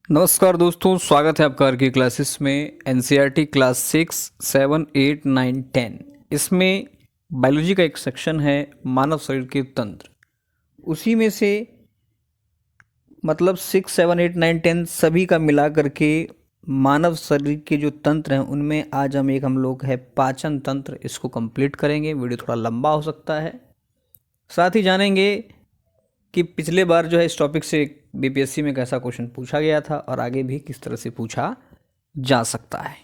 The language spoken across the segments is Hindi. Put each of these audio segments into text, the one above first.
नमस्कार दोस्तों, स्वागत है आपका की क्लासेस में। NCERT class 6, 7, 8, 9, 10। इसमें बायोलॉजी का एक सेक्शन है मानव शरीर के तंत्र। उसी में से मतलब 6, 7, 8, 9, 10 सभी का मिला करके मानव शरीर के जो तंत्र हैं उनमें आज हम लोग है पाचन तंत्र, इसको कंप्लीट करेंगे। वीडियो थोड़ा लंबा हो सकता है। साथ ही जानेंगे कि पिछले बार जो है इस टॉपिक से बीपीएससी में कैसा क्वेश्चन पूछा गया था और आगे भी किस तरह से पूछा जा सकता है।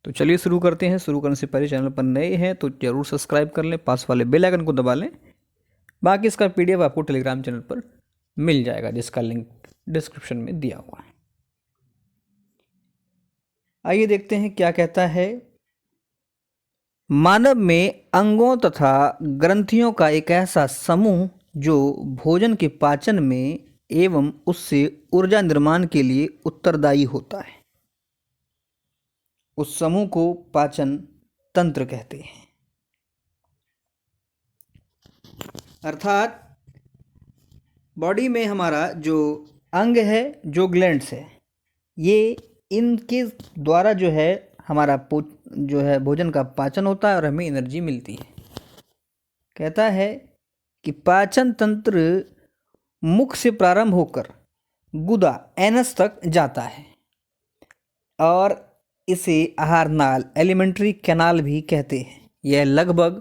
तो चलिए शुरू करते हैं। शुरू करने से पहले चैनल पर नए हैं तो जरूर सब्सक्राइब कर लें, पास वाले बेल आइकन को दबा लें। बाकी इसका पीडीएफ आपको टेलीग्राम चैनल पर मिल जाएगा, जिसका लिंक डिस्क्रिप्शन में दिया हुआ है। आइए देखते हैं क्या कहता है। मानव में अंगों तथा ग्रंथियों का एक ऐसा समूह जो भोजन के पाचन में एवं उससे ऊर्जा निर्माण के लिए उत्तरदायी होता है, उस समूह को पाचन तंत्र कहते हैं। अर्थात बॉडी में हमारा जो अंग है, जो ग्लैंड्स है, ये इनके द्वारा जो है हमारा जो है भोजन का पाचन होता है और हमें एनर्जी मिलती है। कहता है कि पाचन तंत्र मुख से प्रारंभ होकर गुदा एनस तक जाता है और इसे आहार नाल एलिमेंट्री कैनाल भी कहते हैं। यह लगभग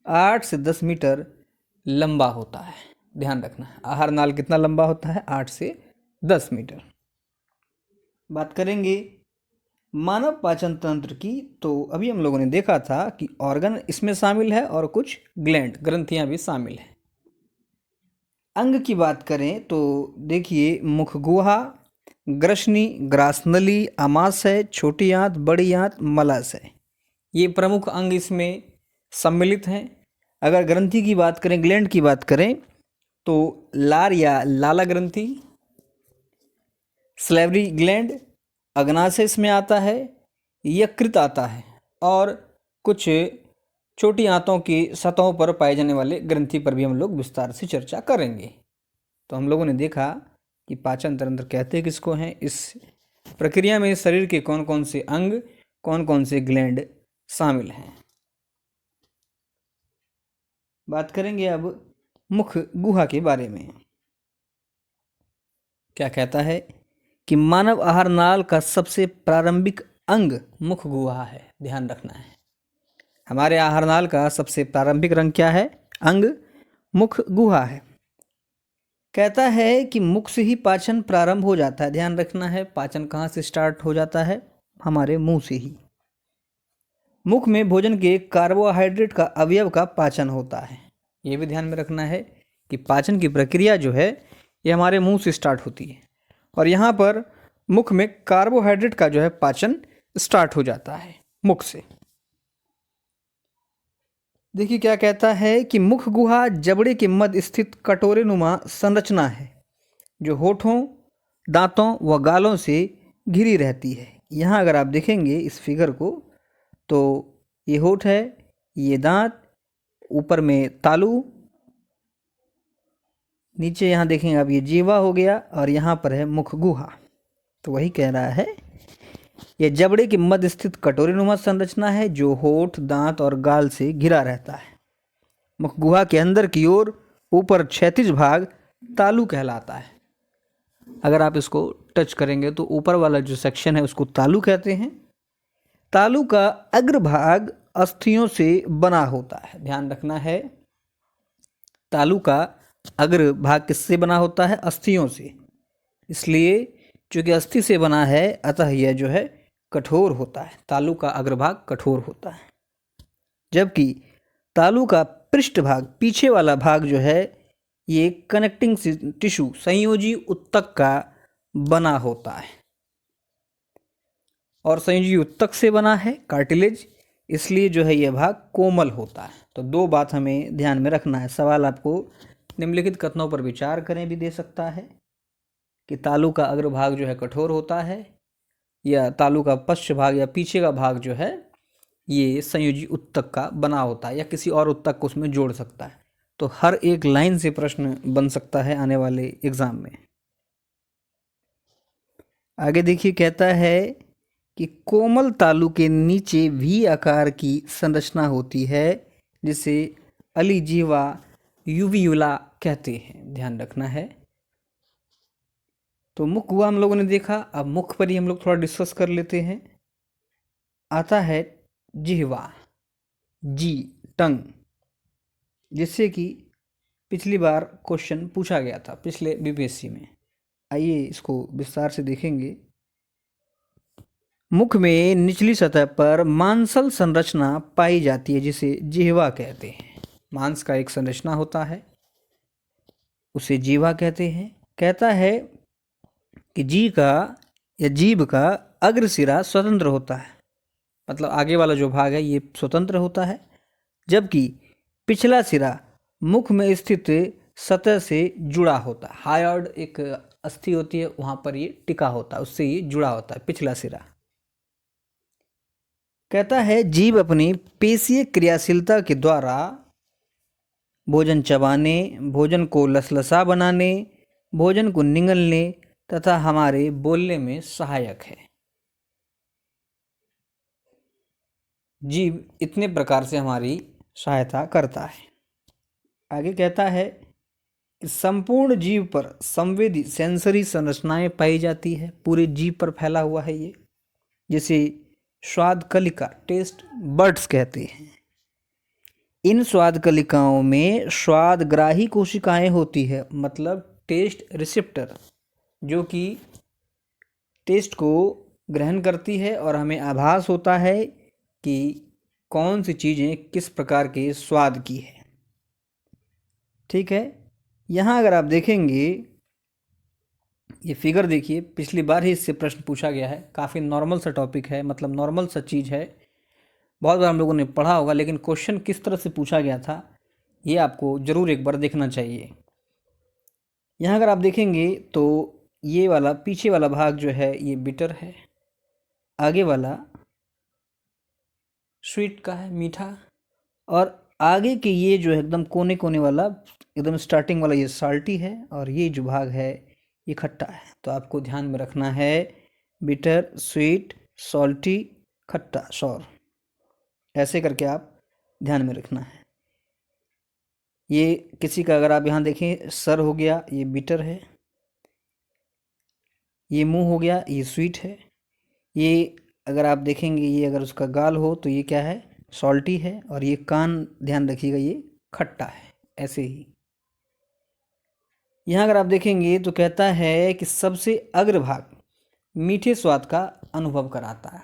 8 से 10 मीटर लंबा होता है। ध्यान रखना, आहार नाल कितना लंबा होता है? 8 से 10 मीटर। बात करेंगे मानव पाचन तंत्र की, तो अभी हम लोगों ने देखा था कि ऑर्गन इसमें शामिल है और कुछ ग्लैंड ग्रंथियां भी शामिल हैं। अंग की बात करें तो देखिए, मुख गुहा, ग्रसनी, ग्रासनली, आमाशय, छोटी आंत, बड़ी आंत, मलाशय, ये प्रमुख अंग इसमें सम्मिलित हैं। अगर ग्रंथि की बात करें, ग्लैंड की बात करें, तो लार या लाला ग्रंथि, स्लेवरी ग्लैंड, अग्नाशय इसमें आता है, यकृत आता है और कुछ छोटी आंतों की सतहों पर पाए जाने वाले ग्रंथि पर भी हम लोग विस्तार से चर्चा करेंगे। तो हम लोगों ने देखा कि पाचन तंत्र कहते किसको हैं। इस प्रक्रिया में शरीर के कौन कौन से अंग, कौन कौन से ग्लैंड शामिल हैं। बात करेंगे अब मुख गुहा के बारे में। क्या कहता है कि मानव आहार नाल का सबसे प्रारंभिक अंग मुख गुहा है। ध्यान रखना है, हमारे आहार नाल का सबसे प्रारंभिक रंग क्या है? अंग मुख गुहा है। कहता है कि मुख से ही पाचन प्रारंभ हो जाता है। ध्यान रखना है, पाचन कहाँ से स्टार्ट हो जाता है? हमारे मुंह से ही। मुख में भोजन के कार्बोहाइड्रेट का अवयव का पाचन होता है। ये भी ध्यान में रखना है कि पाचन की प्रक्रिया जो है ये हमारे मुंह से स्टार्ट होती है और यहाँ पर मुख में कार्बोहाइड्रेट का जो है पाचन स्टार्ट हो जाता है मुख से। देखिए क्या कहता है कि मुख गुहा जबड़े के मध्य स्थित कटोरे नुमा संरचना है जो होठों, दांतों व गालों से घिरी रहती है। यहाँ अगर आप देखेंगे इस फिगर को तो ये होठ है, ये दांत, ऊपर में तालू, नीचे यहाँ देखेंगे आप ये जीवा हो गया और यहाँ पर है मुख गुहा। तो वही कह रहा है, यह जबड़े के मध्य स्थित कटोरी नुमा संरचना है जो होठ, दांत और गाल से घिरा रहता है। मुख गुहा के अंदर की ओर ऊपर क्षैतिज भाग तालू कहलाता है। अगर आप इसको टच करेंगे तो ऊपर वाला जो सेक्शन है उसको तालू कहते हैं। तालू का अग्रभाग अस्थियों से बना होता है। ध्यान रखना है, तालू का अग्रभाग किससे बना होता है? अस्थियों से। इसलिए चूंकि अस्थि से बना है अतः यह जो है कठोर होता है। तालू का अग्रभाग कठोर होता है, जबकि तालू का पृष्ठभाग, पीछे वाला भाग जो है ये कनेक्टिंग टिश्यू, संयोजी उत्तक का बना होता है और संयोजी उत्तक से बना है कार्टिलेज, इसलिए जो है यह भाग कोमल होता है। तो दो बात हमें ध्यान में रखना है। सवाल आपको निम्नलिखित कथनों पर विचार करें भी दे सकता है कि तालू का अग्रभाग जो है कठोर होता है या तालू का पश्च भाग या पीछे का भाग जो है ये संयोजी उत्तक का बना होता है या किसी और उत्तक को उसमें जोड़ सकता है। तो हर एक लाइन से प्रश्न बन सकता है आने वाले एग्जाम में। आगे देखिए, कहता है कि कोमल तालु के नीचे वी आकार की संरचना होती है जिसे अलिजीवा यूवियुला कहते हैं। ध्यान रखना है। तो मुख हुआ हम लोगों ने देखा, अब मुख पर ही हम लोग थोड़ा डिस्कस कर लेते हैं। आता है जिह्वा, जी, टंग, जिससे कि पिछली बार क्वेश्चन पूछा गया था पिछले बीपीएससी में। आइए इसको विस्तार से देखेंगे। मुख में निचली सतह पर मांसल संरचना पाई जाती है जिसे जिह्वा कहते हैं। मांस का एक संरचना होता है, उसे जिह्वा कहते हैं। कहता है कि जीभ का अग्रसिरा स्वतंत्र होता है, मतलब आगे वाला जो भाग है ये स्वतंत्र होता है, जबकि पिछला सिरा मुख में स्थित सतह से जुड़ा होता है। हायोइड एक अस्थि होती है, वहाँ पर ये टिका होता है, उससे ये जुड़ा होता है पिछला सिरा। कहता है जीभ अपनी पेशीय क्रियाशीलता के द्वारा भोजन चबाने, भोजन को लसलसा बनाने, भोजन को निगलने तथा हमारे बोलने में सहायक है। जीभ इतने प्रकार से हमारी सहायता करता है। आगे कहता है कि संपूर्ण जीव पर संवेदी सेंसरी संरचनाएं पाई जाती है। पूरे जीव पर फैला हुआ है ये, जिसे स्वाद कलिका, टेस्ट बड्स कहते हैं। इन स्वाद कलिकाओं में स्वादग्राही कोशिकाएं होती है, मतलब टेस्ट रिसेप्टर, जो कि टेस्ट को ग्रहण करती है और हमें आभास होता है कि कौन सी चीज़ें किस प्रकार के स्वाद की है। ठीक है, यहाँ अगर आप देखेंगे ये फिगर देखिए, पिछली बार ही इससे प्रश्न पूछा गया है। काफ़ी नॉर्मल सा टॉपिक है, मतलब नॉर्मल सा चीज़ है, बहुत बार हम लोगों ने पढ़ा होगा, लेकिन क्वेश्चन किस तरह से पूछा गया था ये आपको ज़रूर एक बार देखना चाहिए। यहाँ अगर आप देखेंगे तो ये वाला पीछे वाला भाग जो है ये बिटर है, आगे वाला स्वीट का है, मीठा, और आगे के ये जो है एकदम कोने कोने वाला, एकदम स्टार्टिंग वाला ये साल्टी है, और ये जो भाग है ये खट्टा है। तो आपको ध्यान में रखना है बिटर, स्वीट, सॉल्टी, खट्टा, सॉर, ऐसे करके आप ध्यान में रखना है। ये किसी का अगर आप यहाँ देखें, सर हो गया ये बिटर है, ये मुंह हो गया ये स्वीट है, ये अगर आप देखेंगे ये अगर उसका गाल हो तो ये क्या है, सॉल्टी है, और ये कान ध्यान रखिएगा ये खट्टा है। ऐसे ही यहाँ अगर आप देखेंगे तो कहता है कि सबसे अग्रभाग मीठे स्वाद का अनुभव कराता है,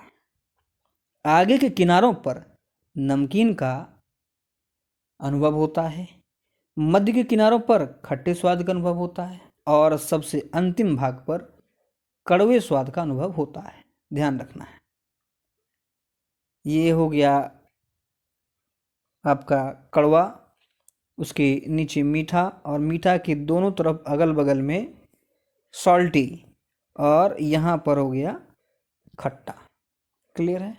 आगे के किनारों पर नमकीन का अनुभव होता है, मध्य के किनारों पर खट्टे स्वाद का अनुभव होता है, और सबसे अंतिम भाग पर कड़वे स्वाद का अनुभव होता है। ध्यान रखना है। ये हो गया आपका कड़वा, उसके नीचे मीठा, और मीठा के दोनों तरफ अगल बगल में सॉल्टी, और यहाँ पर हो गया खट्टा। क्लियर है?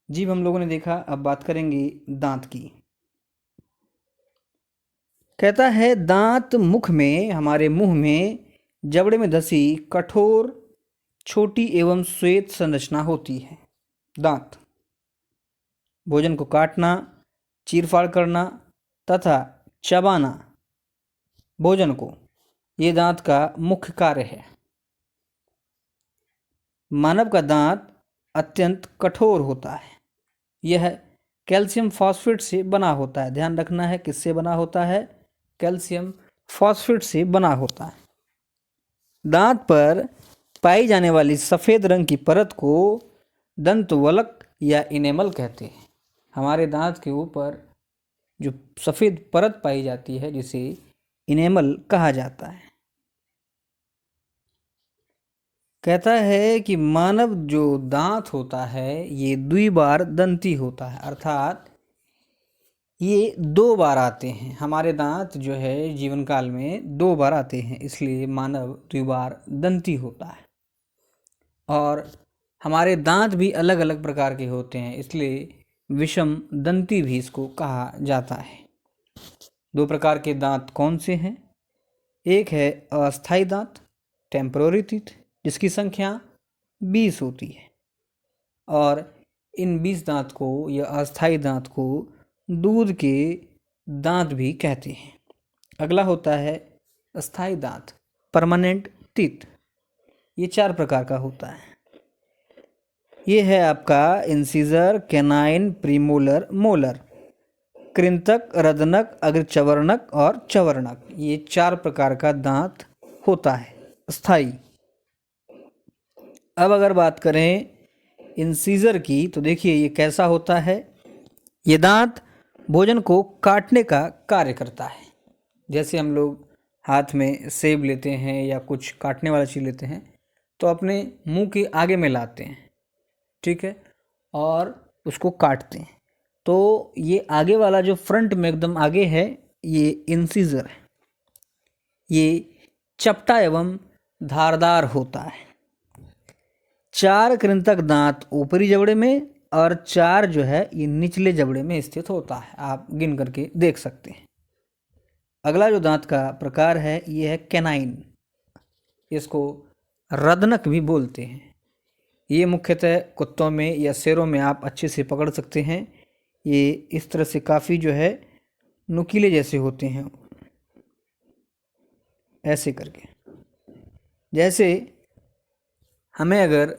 जीभ हम लोगों ने देखा, अब बात करेंगे दांत की। कहता है दांत मुख में, हमारे मुंह में जबड़े में धसी कठोर छोटी एवं श्वेत संरचना होती है। दांत भोजन को काटना, चीरफाड़ करना तथा चबाना भोजन को, ये दांत का मुख्य कार्य है। मानव का दांत अत्यंत कठोर होता है। यह कैल्शियम फॉस्फेट से बना होता है। ध्यान रखना है, किससे बना होता है? कैल्शियम फॉस्फेट से बना होता है। दांत पर पाई जाने वाली सफ़ेद रंग की परत को दंतवल्क या इनेमल कहते हैं। हमारे दांत के ऊपर जो सफ़ेद परत पाई जाती है जिसे इनेमल कहा जाता है। कहता है कि मानव जो दांत होता है ये द्विबार दंती होता है, अर्थात ये 2 बार आते हैं। हमारे दांत जो है जीवन काल में 2 बार आते हैं, इसलिए मानव द्विबार दंती होता है। और हमारे दांत भी अलग अलग प्रकार के होते हैं, इसलिए विषम दंती भी इसको कहा जाता है। 2 प्रकार के दांत कौन से हैं? एक है अस्थाई दांत टेम्पररी टीथ जिसकी संख्या 20 होती है, और इन 20 दांत को या अस्थायी दांत को दूध के दांत भी कहते हैं। अगला होता है अस्थायी दांत, परमानेंट टीथ। ये 4 प्रकार का होता है। ये है आपका इंसिजर, कैनाइन, प्रीमोलर, मोलर, कृंतक, रदनक, अग्रचवर्णक और चवर्णक। ये 4 प्रकार का दांत होता है स्थायी। अब अगर बात करें इंसिजर की, तो देखिए ये कैसा होता है। ये दांत भोजन को काटने का कार्य करता है। जैसे हम लोग हाथ में सेब लेते हैं या कुछ काटने वाला चीज़ लेते हैं तो अपने मुंह के आगे में लाते हैं, ठीक है, और उसको काटते हैं। तो ये आगे वाला जो फ्रंट में एकदम आगे है, ये इंसिजर है। ये चपटा एवं धारदार होता है। 4 कृंतक दांत ऊपरी जबड़े में और 4 जो है ये निचले जबड़े में स्थित होता है। आप गिन करके देख सकते हैं। अगला जो दांत का प्रकार है ये है कैनाइन। इसको रदनक भी बोलते हैं। ये मुख्यतः कुत्तों में या शेरों में आप अच्छे से पकड़ सकते हैं। ये इस तरह से काफ़ी जो है नुकीले जैसे होते हैं, ऐसे करके। जैसे हमें अगर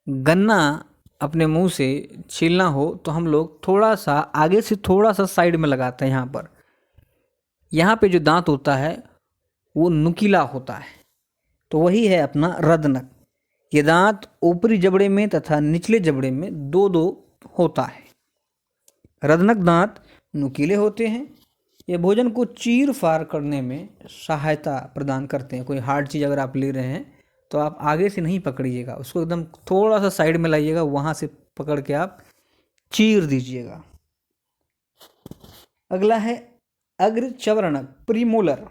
गन्ना अपने मुंह से छीलना हो तो हम लोग थोड़ा सा आगे से थोड़ा सा साइड में लगाते हैं। यहाँ पे जो दांत होता है वो नुकीला होता है, तो वही है अपना रदनक। ये दांत ऊपरी जबड़े में तथा निचले जबड़े में 2-2 होता है। रदनक दांत नुकीले होते हैं। ये भोजन को चीर फाड़ करने में सहायता प्रदान करते हैं। कोई हार्ड चीज़ अगर आप ले रहे हैं तो आप आगे से नहीं पकड़िएगा, उसको एकदम थोड़ा सा साइड में लाइएगा, वहाँ से पकड़ के आप चीर दीजिएगा। अगला है अग्रचवर्णक, प्रीमोलर।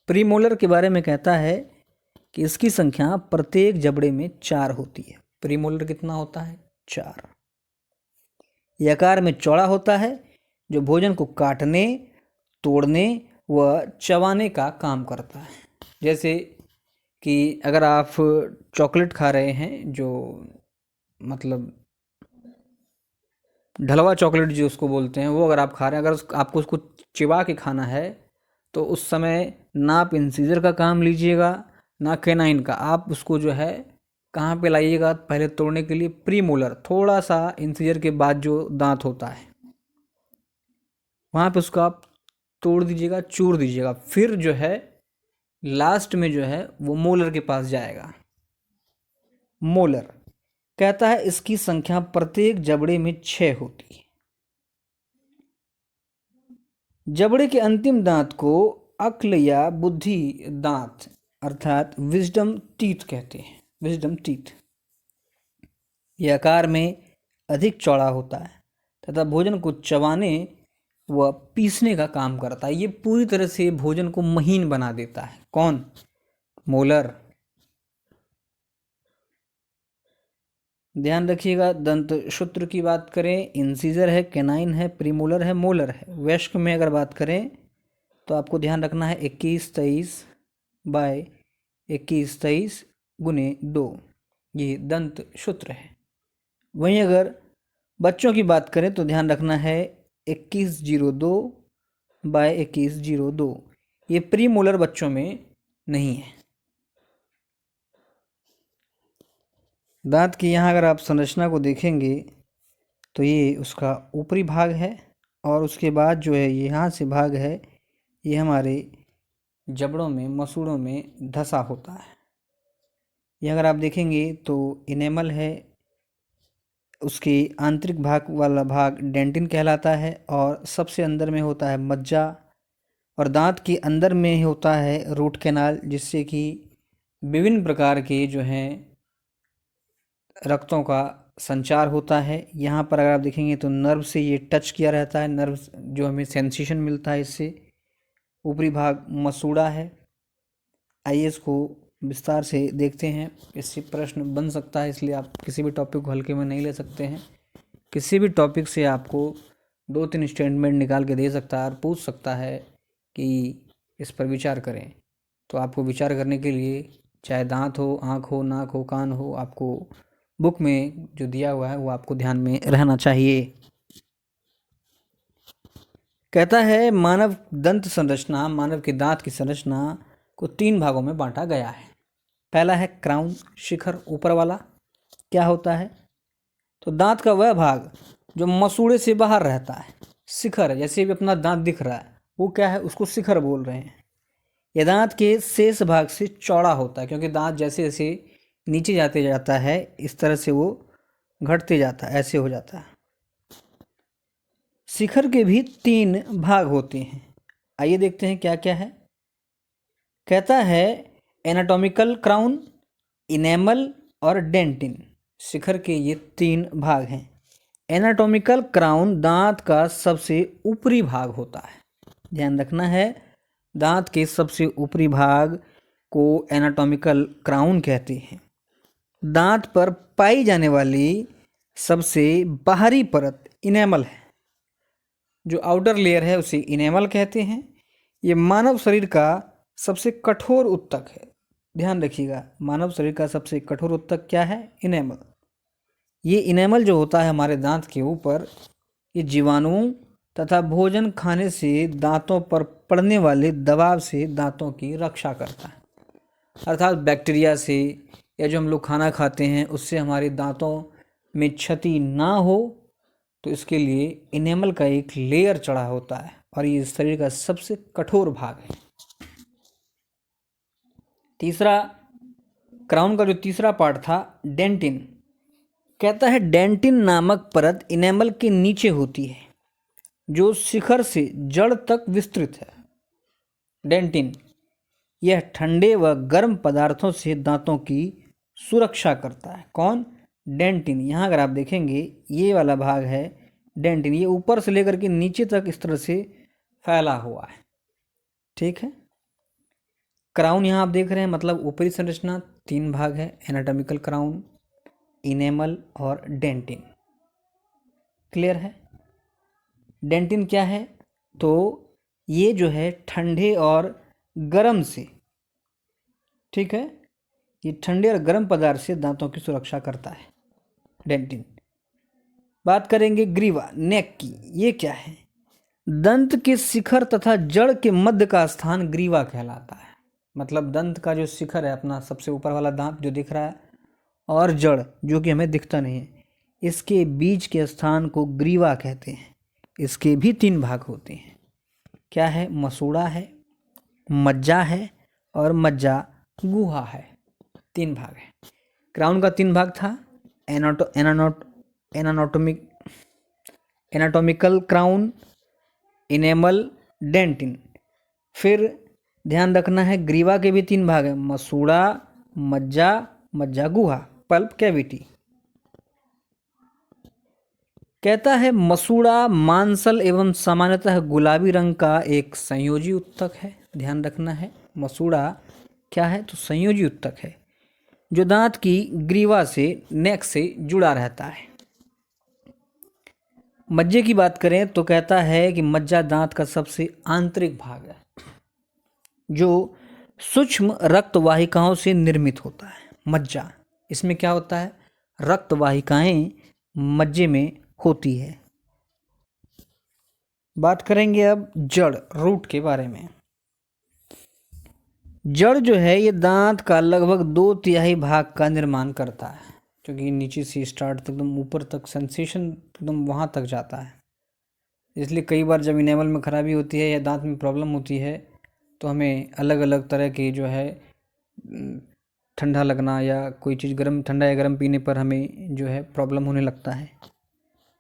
प्रीमोलर के बारे में कहता है कि इसकी संख्या प्रत्येक जबड़े में 4 होती है। प्रीमोलर कितना होता है? 4। यह आकार में चौड़ा होता है, जो भोजन को काटने, तोड़ने व चबाने का काम करता है। जैसे कि अगर आप चॉकलेट खा रहे हैं, जो मतलब ढलवा चॉकलेट जो उसको बोलते हैं, वो अगर आप खा रहे हैं, अगर आपको उसको चिबा के खाना है तो उस समय ना आप इंसीजर का काम लीजिएगा ना कैनाइन का। आप उसको जो है कहाँ पे लाइएगा पहले तोड़ने के लिए? प्रीमोलर, थोड़ा सा इंसीजर के बाद जो दांत होता है वहाँ पे उसको आप तोड़ दीजिएगा, चूर दीजिएगा। फिर जो है लास्ट में जो है वो मोलर के पास जाएगा। मोलर कहता है इसकी संख्या प्रत्येक जबड़े में 6 होती है। जबड़े के अंतिम दांत को अक्ल या बुद्धि दांत अर्थात विजडम टीथ कहते हैं। विजडम टीथ यह आकार में अधिक चौड़ा होता है तथा भोजन को चबाने व पीसने का काम करता है। ये पूरी तरह से भोजन को महीन बना देता है। कौन? मोलर। ध्यान रखिएगा, दंत सूत्र की बात करें, इंसीजर है, कैनाइन है, प्रीमोलर है, मोलर है। वयस्क में अगर बात करें तो आपको ध्यान रखना है 21-23/21-23 × 2, ये दंत सूत्र है। वहीं अगर बच्चों की बात करें तो ध्यान रखना है 21-02/21-02, ये प्रीमोलर बच्चों में नहीं है। दांत की यहाँ अगर आप संरचना को देखेंगे तो ये उसका ऊपरी भाग है, और उसके बाद जो है यहाँ से भाग है ये हमारे जबड़ों में, मसूड़ों में धंसा होता है। ये अगर आप देखेंगे तो इनेमल है, उसके आंतरिक भाग वाला भाग डेंटिन कहलाता है, और सबसे अंदर में होता है मज्जा, और दांत के अंदर में होता है रूट कैनाल, जिससे कि विभिन्न प्रकार के जो हैं रक्तों का संचार होता है। यहाँ पर अगर आप देखेंगे तो नर्व से ये टच किया रहता है, नर्व जो हमें सेंसेशन मिलता है इससे। ऊपरी भाग मसूड़ा है। आइए इसको विस्तार से देखते हैं। इससे प्रश्न बन सकता है, इसलिए आप किसी भी टॉपिक को हल्के में नहीं ले सकते हैं। किसी भी टॉपिक से आपको 2-3 स्टेटमेंट निकाल के दे सकता है और पूछ सकता है कि इस पर विचार करें। तो आपको विचार करने के लिए, चाहे दांत हो, आँख हो, नाक हो, कान हो, आपको बुक में जो दिया हुआ है वो आपको ध्यान में रहना चाहिए। कहता है मानव दंत संरचना, मानव के दांत की संरचना को 3 भागों में बांटा गया है। पहला है क्राउन, शिखर, ऊपर वाला। क्या होता है? तो दांत का वह भाग जो मसूड़े से बाहर रहता है। शिखर, जैसे भी अपना दांत दिख रहा है वो क्या है, उसको शिखर बोल रहे हैं। यह दांत के शेष भाग से चौड़ा होता है, क्योंकि दांत जैसे जैसे नीचे जाते जाता है इस तरह से वो घटते जाता है, ऐसे हो जाता है। शिखर के भी 3 भाग होते हैं। आइए देखते हैं क्या क्या है। कहता है एनाटॉमिकल क्राउन, इनेमल और डेंटिन। शिखर के ये 3 भाग हैं। एनाटॉमिकल क्राउन दांत का सबसे ऊपरी भाग होता है। ध्यान रखना है, दांत के सबसे ऊपरी भाग को एनाटॉमिकल क्राउन कहते हैं। दांत पर पाई जाने वाली सबसे बाहरी परत इनेमल है। जो आउटर लेयर है उसे इनेमल कहते हैं। ये मानव शरीर का सबसे कठोर उत्तक है। ध्यान रखिएगा, मानव शरीर का सबसे कठोर उत्तक क्या है? इनेमल। ये इनेमल जो होता है हमारे दांत के ऊपर, ये जीवाणुओं तथा भोजन खाने से दांतों पर पड़ने वाले दबाव से दांतों की रक्षा करता है। अर्थात बैक्टीरिया से या जो हम लोग खाना खाते हैं उससे हमारे दांतों में क्षति ना हो, तो इसके लिए इनेमल का एक लेयर चढ़ा होता है और ये शरीर का सबसे कठोर भाग है। तीसरा, क्राउन का जो तीसरा पार्ट था डेंटिन। कहता है डेंटिन नामक परत इनेमल के नीचे होती है, जो शिखर से जड़ तक विस्तृत है। डेंटिन यह ठंडे व गर्म पदार्थों से दांतों की सुरक्षा करता है। कौन? डेंटिन। यहाँ अगर आप देखेंगे ये वाला भाग है डेंटिन, ये ऊपर से लेकर के नीचे तक इस तरह से फैला हुआ है। ठीक है। क्राउन यहाँ आप देख रहे हैं, मतलब ऊपरी संरचना 3 भाग है, एनाटॉमिकल क्राउन, इनेमल और डेंटिन। क्लियर है? डेंटिन क्या है? तो ये जो है ठंडे और गर्म से, ठीक है, ये ठंडे और गर्म पदार्थ से दांतों की सुरक्षा करता है डेंटिन। बात करेंगे ग्रीवा, नेक की। ये क्या है? दंत के शिखर तथा जड़ के मध्य का स्थान ग्रीवा कहलाता है। मतलब दंत का जो शिखर है, अपना सबसे ऊपर वाला दांत जो दिख रहा है, और जड़ जो कि हमें दिखता नहीं है, इसके बीच के स्थान को ग्रीवा कहते हैं। इसके भी 3 भाग होते हैं। क्या है? मसूड़ा है, मज्जा है और मज्जा गुहा है। 3 भाग है। क्राउन का 3 भाग था, एनाटॉमिकल क्राउन, इनेमल, डेंटिन। फिर ध्यान रखना है ग्रीवा के भी 3 भाग हैं, मसूड़ा, मज्जा, मज्जा गुहा, पल्प कैविटी। कहता है मसूड़ा मांसल एवं सामान्यतः गुलाबी रंग का एक संयोजी उत्तक है। ध्यान रखना है, मसूड़ा क्या है? तो संयोजी उत्तक है जो दांत की ग्रीवा से, नेक से जुड़ा रहता है। मज्जे की बात करें तो कहता है कि मज्जा दांत का सबसे आंतरिक भाग है जो सूक्ष्म रक्त वाहिकाओं से निर्मित होता है। मज्जा, इसमें क्या होता है? रक्त वाहिकाएं मज्जे में होती है। बात करेंगे अब जड़, रूट के बारे में। जड़ जो है ये दांत का लगभग 2/3 भाग का निर्माण करता है, क्योंकि नीचे से स्टार्ट तक एकदम ऊपर तक सेंसेशन एकदम वहाँ तक जाता है। इसलिए कई बार जब इनेमल में खराबी होती है या दांत में प्रॉब्लम होती है तो हमें अलग अलग तरह के जो है ठंडा लगना या कोई चीज़ गर्म, ठंडा या गर्म पीने पर हमें जो है प्रॉब्लम होने लगता है।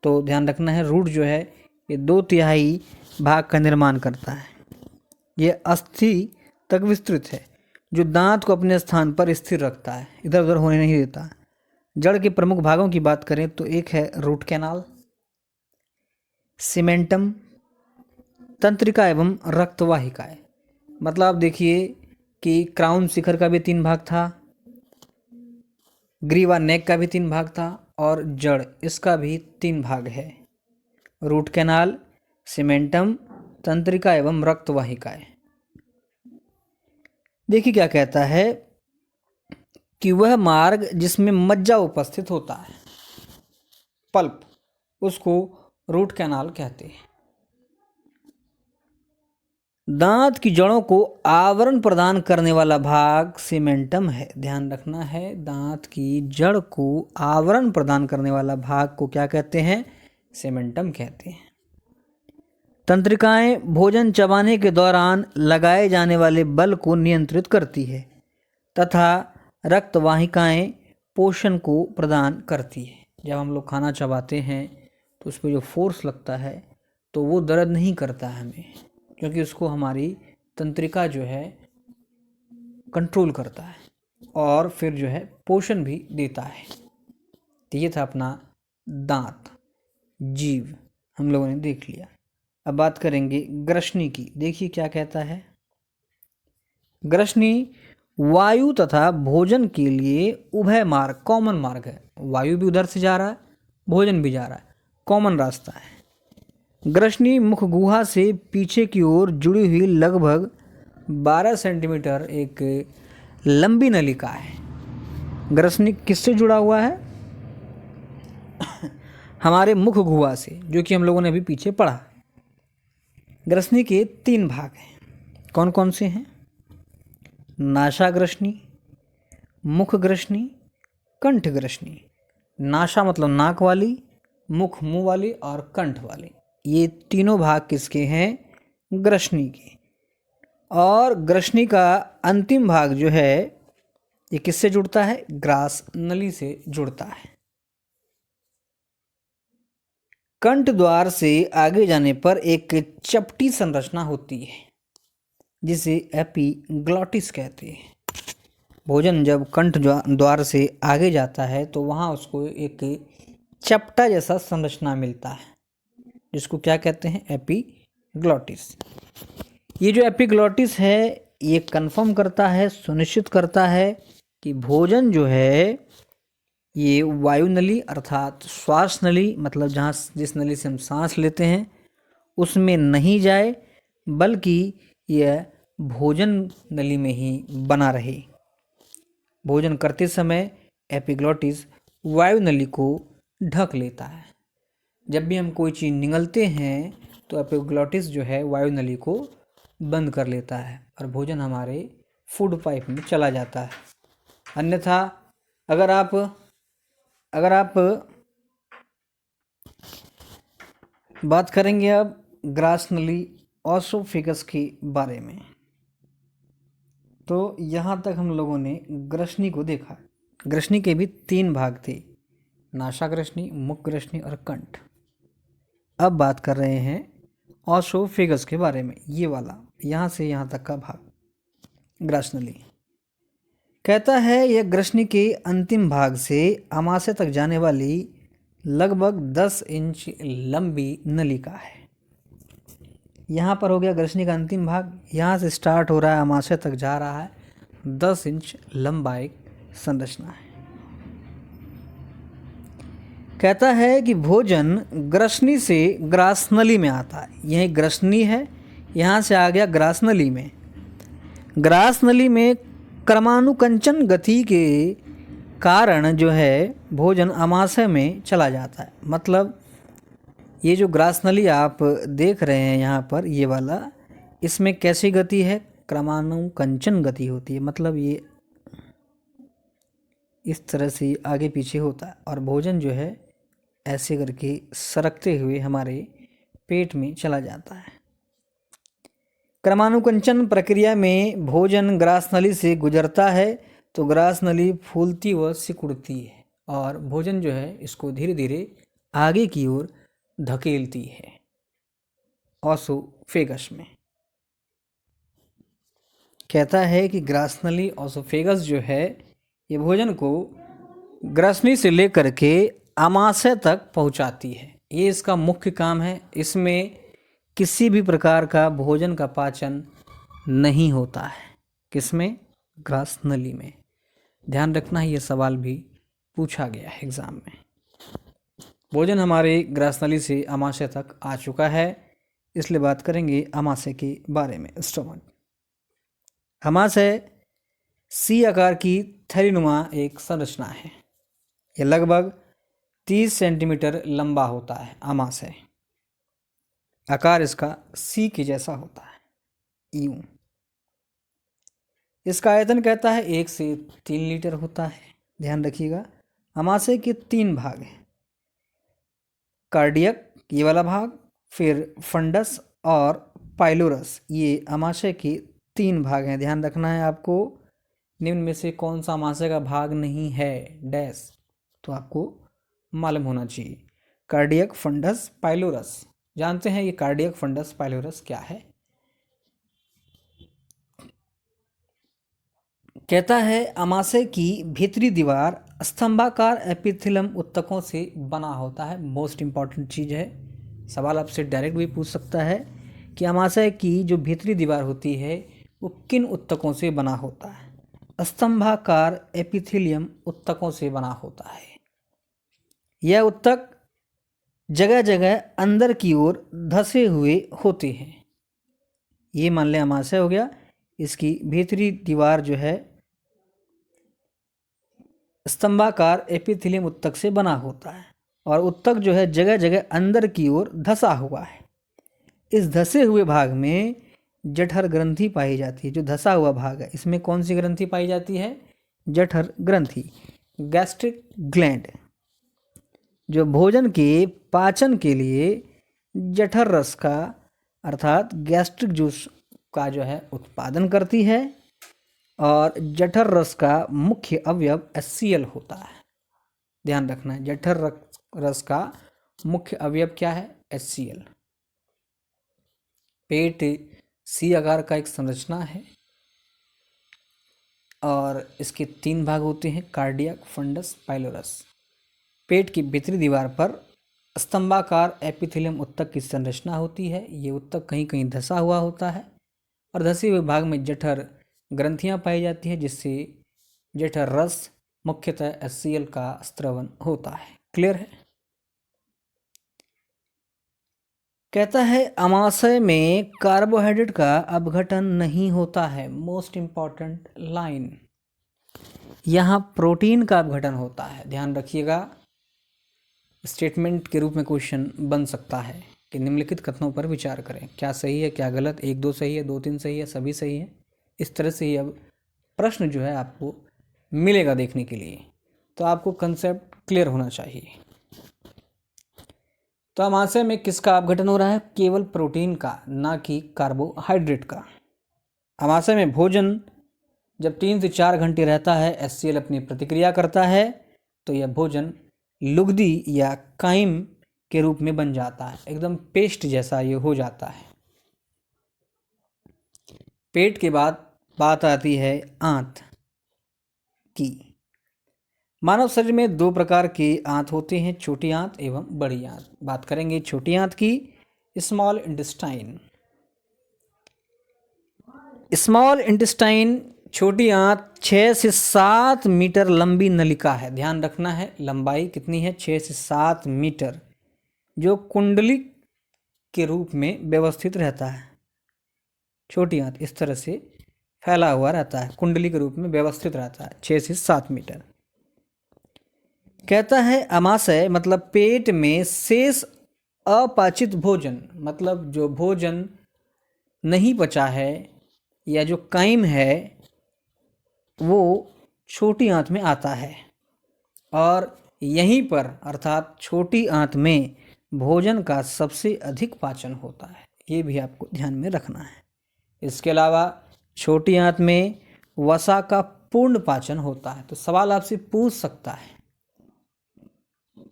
तो ध्यान रखना है, रूट जो है ये 2/3 भाग का निर्माण करता है। ये अस्थि तक विस्तृत है, जो दांत को अपने स्थान पर स्थिर रखता है, इधर उधर होने नहीं देता। जड़ के प्रमुख भागों की बात करें तो एक है रूट कैनाल, सीमेंटम, तंत्रिका एवं रक्तवाहिकाएं। मतलब आप देखिए कि क्राउन शिखर का भी 3 भाग था, ग्रीवा नेक का भी 3 भाग था और जड़ इसका भी 3 भाग है। रूट कैनाल, सीमेंटम, तंत्रिका एवं रक्तवाहिकाएं। देखिए क्या कहता है कि वह मार्ग जिसमें मज्जा उपस्थित होता है, पल्प, उसको रूट कैनाल कहते हैं। दांत की जड़ों को आवरण प्रदान करने वाला भाग सीमेंटम है। ध्यान रखना है, दांत की जड़ को आवरण प्रदान करने वाला भाग को क्या कहते हैं? सीमेंटम कहते हैं। तंत्रिकाएं भोजन चबाने के दौरान लगाए जाने वाले बल को नियंत्रित करती है तथा रक्तवाहिकाएं पोषण को प्रदान करती है। जब हम लोग खाना चबाते हैं तो उस पर जो फोर्स लगता है तो वो दर्द नहीं करता है हमें, क्योंकि उसको हमारी तंत्रिका जो है कंट्रोल करता है और फिर जो है पोषण भी देता है। तो ये था अपना दांत, जीव, हम लोगों ने देख लिया। अब बात करेंगे ग्रसनी की। देखिए क्या कहता है, ग्रसनी वायु तथा भोजन के लिए उभय मार्ग, कॉमन मार्ग है। वायु भी उधर से जा रहा है, भोजन भी जा रहा है, कॉमन रास्ता है। ग्रसनी मुख गुहा से पीछे की ओर जुड़ी हुई लगभग 12 सेंटीमीटर एक लंबी नलिका है। ग्रसनी किससे जुड़ा हुआ है? हमारे मुख गुहा से, जो कि हम लोगों ने अभी पीछे पढ़ा। ग्रसनी के 3 भाग हैं। कौन कौन से हैं? नासा ग्रसनी, मुख ग्रसनी, कंठ ग्रसनी। नासा मतलब नाक वाली, मुख मुंह वाली और कंठ वाली। ये तीनों भाग किसके हैं? ग्रसनी के। और ग्रसनी का अंतिम भाग जो है ये किससे जुड़ता है? ग्रास नली से जुड़ता है। कंठ द्वार से आगे जाने पर एक चपटी संरचना होती है जिसे एपिग्लॉटिस कहते हैं। भोजन जब कंठ द्वार से आगे जाता है तो वहाँ उसको एक चपटा जैसा संरचना मिलता है, जिसको क्या कहते हैं? एपिग्लॉटिस। ये जो एपिग्लॉटिस है ये कंफर्म करता है, सुनिश्चित करता है कि भोजन जो है ये वायु नली अर्थात श्वास नली, मतलब जहाँ जिस नली से हम सांस लेते हैं उसमें नहीं जाए, बल्कि यह भोजन नली में ही बना रहे। भोजन करते समय एपिग्लॉटिस वायु नली को ढक लेता है। जब भी हम कोई चीज़ निगलते हैं तो एपिग्लॉटिस जो है वायु नली को बंद कर लेता है और भोजन हमारे फूड पाइप में चला जाता है। अन्यथा अगर आप बात करेंगे अब ग्रास नली ओसोफेगस के बारे में, तो यहाँ तक हम लोगों ने ग्रसनी को देखा। ग्रसनी के भी 3 भाग थे, नासा ग्रसनी, मुख ग्रसनी और कंठ। अब बात कर रहे हैं ओसोफेगस के बारे में, ये वाला यहाँ से यहाँ तक का भाग ग्रास नली। कहता है यह ग्रसनी के अंतिम भाग से आमाशय तक जाने वाली लगभग 10 इंच लंबी नलिका है। यहाँ पर हो गया ग्रसनी का अंतिम भाग, यहाँ से स्टार्ट हो रहा है, आमाशय तक जा रहा है, 10 इंच लंबा एक संरचना है। कहता है कि भोजन ग्रसनी से ग्रास नली में आता है। यही ग्रसनी है, यहाँ से आ गया ग्रास नली में। ग्रास नली में क्रमानुकंचन गति के कारण जो है भोजन आमाशय में चला जाता है। मतलब ये जो ग्रास नली आप देख रहे हैं यहाँ पर, ये वाला, इसमें कैसी गति है? क्रमानुकंचन गति होती है। मतलब ये इस तरह से आगे पीछे होता है और भोजन जो है ऐसे करके सरकते हुए हमारे पेट में चला जाता है। क्रमानुकंचन प्रक्रिया में भोजन ग्रास नली से गुजरता है तो ग्रास नली फूलती व सिकुड़ती है और भोजन जो है इसको धीरे धीरे आगे की ओर धकेलती है ओसोफेगस में। कहता है कि ग्रास नली ओसोफेगस जो है ये भोजन को ग्रसनी से लेकर के आमाशय तक पहुंचाती है। ये इसका मुख्य काम है। इसमें किसी भी प्रकार का भोजन का पाचन नहीं होता है। किसमें? ग्रास नली में। ध्यान रखना है, ये सवाल भी पूछा गया है एग्ज़ाम में। भोजन हमारे ग्रास नली से आमाशय तक आ चुका है, इसलिए बात करेंगे आमाशय के बारे में। स्टमक। आमाशय सी आकार की थैलीनुमा एक संरचना है। यह लगभग 30 सेंटीमीटर लंबा होता है। आमाशय आकार इसका सी के जैसा होता है, यूं। इसका आयतन कहता है 1 से 3 लीटर होता है। ध्यान रखिएगा, आमाशय के 3 भाग हैं, कार्डियक ये वाला भाग, फिर फंडस और पाइलोरस, ये आमाशय के 3 भाग हैं। ध्यान रखना है आपको, निम्न में से कौन सा आमाशय का भाग नहीं है डैश, तो आपको मालूम होना चाहिए। Cardiac, fundus, pylorus. जानते हैं ये कार्डियक, फंडस, पाइलोरस क्या है। कहता है आमाशय की भीतरी दीवार स्तंभाकार एपिथेलियम उत्तकों से बना होता है। मोस्ट इंपॉर्टेंट चीज़ है, सवाल आपसे डायरेक्ट भी पूछ सकता है कि आमाशय की जो भीतरी दीवार होती है वो किन उत्तकों से बना होता है। स्तंभाकार एपिथेलियम उत्तकों से बना होता है। यह उत्तक जगह जगह अंदर की ओर धंसे हुए होते हैं। ये मान लें आमाशय हो गया, इसकी भीतरी दीवार जो है स्तंभाकार एपिथेलियम उत्तक से बना होता है और उत्तक जो है जगह जगह अंदर की ओर धंसा हुआ है। इस धंसे हुए भाग में जठर ग्रंथि पाई जाती है। जो धंसा हुआ भाग है इसमें कौन सी ग्रंथि पाई जाती है, जठर ग्रंथि, गैस्ट्रिक ग्लैंड, जो भोजन के पाचन के लिए जठर रस का अर्थात गैस्ट्रिक जूस का जो है उत्पादन करती है। और जठर रस का मुख्य अवयव HCl होता है। ध्यान रखना है, जठर रस का मुख्य अवयव क्या है, HCl। पेट सी आकार का एक संरचना है और इसके 3 भाग होते हैं, कार्डियक, फंडस, पाइलोरस। पेट की भीतरी दीवार पर स्तंभाकार एपिथेलियम उत्तक की संरचना होती है। ये उत्तक कहीं कहीं धंसा हुआ होता है और धंसे हुए भाग में जठर ग्रंथियां पाई जाती है, जिससे जठर रस मुख्यतः HCl का स्त्रवन होता है। क्लियर है। कहता है आमाशय में कार्बोहाइड्रेट का अपघटन नहीं होता है। मोस्ट इंपॉर्टेंट लाइन, यहाँ प्रोटीन का अपघटन होता है। ध्यान रखिएगा, स्टेटमेंट के रूप में क्वेश्चन बन सकता है कि निम्नलिखित कथनों पर विचार करें, क्या सही है क्या गलत, 1-2 सही है, 2-3 सही है, सभी सही है। इस तरह से ही अब प्रश्न जो है आपको मिलेगा देखने के लिए, तो आपको कंसेप्ट क्लियर होना चाहिए। तो आमाशय में किसका अपघटन हो रहा है, केवल प्रोटीन का, ना कि कार्बोहाइड्रेट का। आमाशय में भोजन जब 3 से 4 घंटे रहता है, HCl अपनी प्रतिक्रिया करता है तो यह भोजन लुगदी या काइम के रूप में बन जाता है, एकदम पेस्ट जैसा ये हो जाता है। पेट के बाद बात आती है आंत की। मानव शरीर में 2 प्रकार के आंत होते हैं, छोटी आंत एवं बड़ी आंत। बात करेंगे छोटी आंत की, स्मॉल इंटेस्टाइन। स्मॉल इंटेस्टाइन छोटी आंत 6 से 7 मीटर लंबी नलिका है। ध्यान रखना है, लंबाई कितनी है, 6 से 7 मीटर, जो कुंडली के रूप में व्यवस्थित रहता है। छोटी आंत इस तरह से फैला हुआ रहता है, कुंडली के रूप में व्यवस्थित रहता है, 6 से 7 मीटर। कहता है आमाशय मतलब पेट में शेष अपाचित भोजन, मतलब जो भोजन नहीं पचा है या जो काइम है वो छोटी आंत में आता है और यहीं पर अर्थात छोटी आंत में भोजन का सबसे अधिक पाचन होता है। ये भी आपको ध्यान में रखना है। इसके अलावा छोटी आंत में वसा का पूर्ण पाचन होता है। तो सवाल आपसे पूछ सकता है,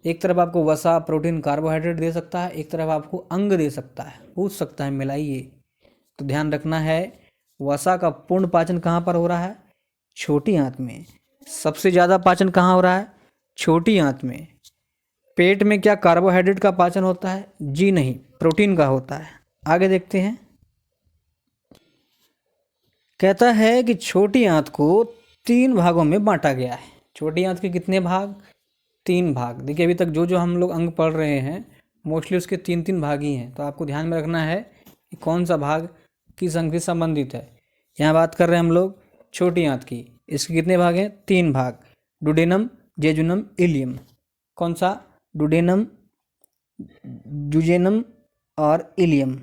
एक तरफ आपको वसा, प्रोटीन, कार्बोहाइड्रेट दे सकता है, एक तरफ आपको अंग दे सकता है, पूछ सकता है मिलाइए। तो ध्यान रखना है, वसा का पूर्ण पाचन कहाँ पर हो रहा है, छोटी आंत में। सबसे ज़्यादा पाचन कहाँ हो रहा है, छोटी आंत में। पेट में क्या कार्बोहाइड्रेट का पाचन होता है, जी नहीं, प्रोटीन का होता है। आगे देखते हैं। कहता है कि छोटी आंत को 3 भागों में बांटा गया है। छोटी आंत के कितने भाग, 3 भाग। देखिए अभी तक जो जो हम लोग अंग पढ़ रहे हैं मोस्टली उसके 3-3 भाग ही हैं। तो आपको ध्यान में रखना है कि कौन सा भाग किस अंग से संबंधित है। यहाँ बात कर रहे हैं हम लोग छोटी आंत की, इसके कितने भाग हैं? 3 भाग, डुडेनम, जेजुनम, इलियम। कौन सा? डुडेनम, जुजेनम और इलियम।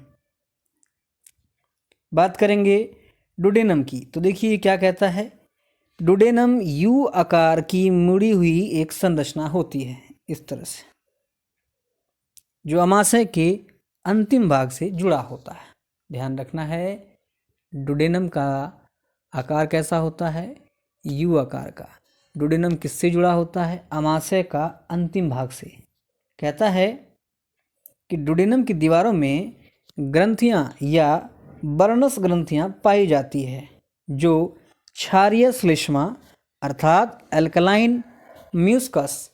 बात करेंगे डुडेनम की, तो देखिए क्या कहता है। डुडेनम यू आकार की मुड़ी हुई एक संरचना होती है इस तरह से, जो अमाशय के अंतिम भाग से जुड़ा होता है। ध्यान रखना है, डुडेनम का आकार कैसा होता है? यू आकार का। डुडेनम किससे जुड़ा होता है? अमाशय का अंतिम भाग से। कहता है कि डुडेनम की दीवारों में ग्रंथियां या बर्नस ग्रंथियां पाई जाती है, जो क्षारीय श्लेष्मा अर्थात एल्कलाइन म्यूस्कस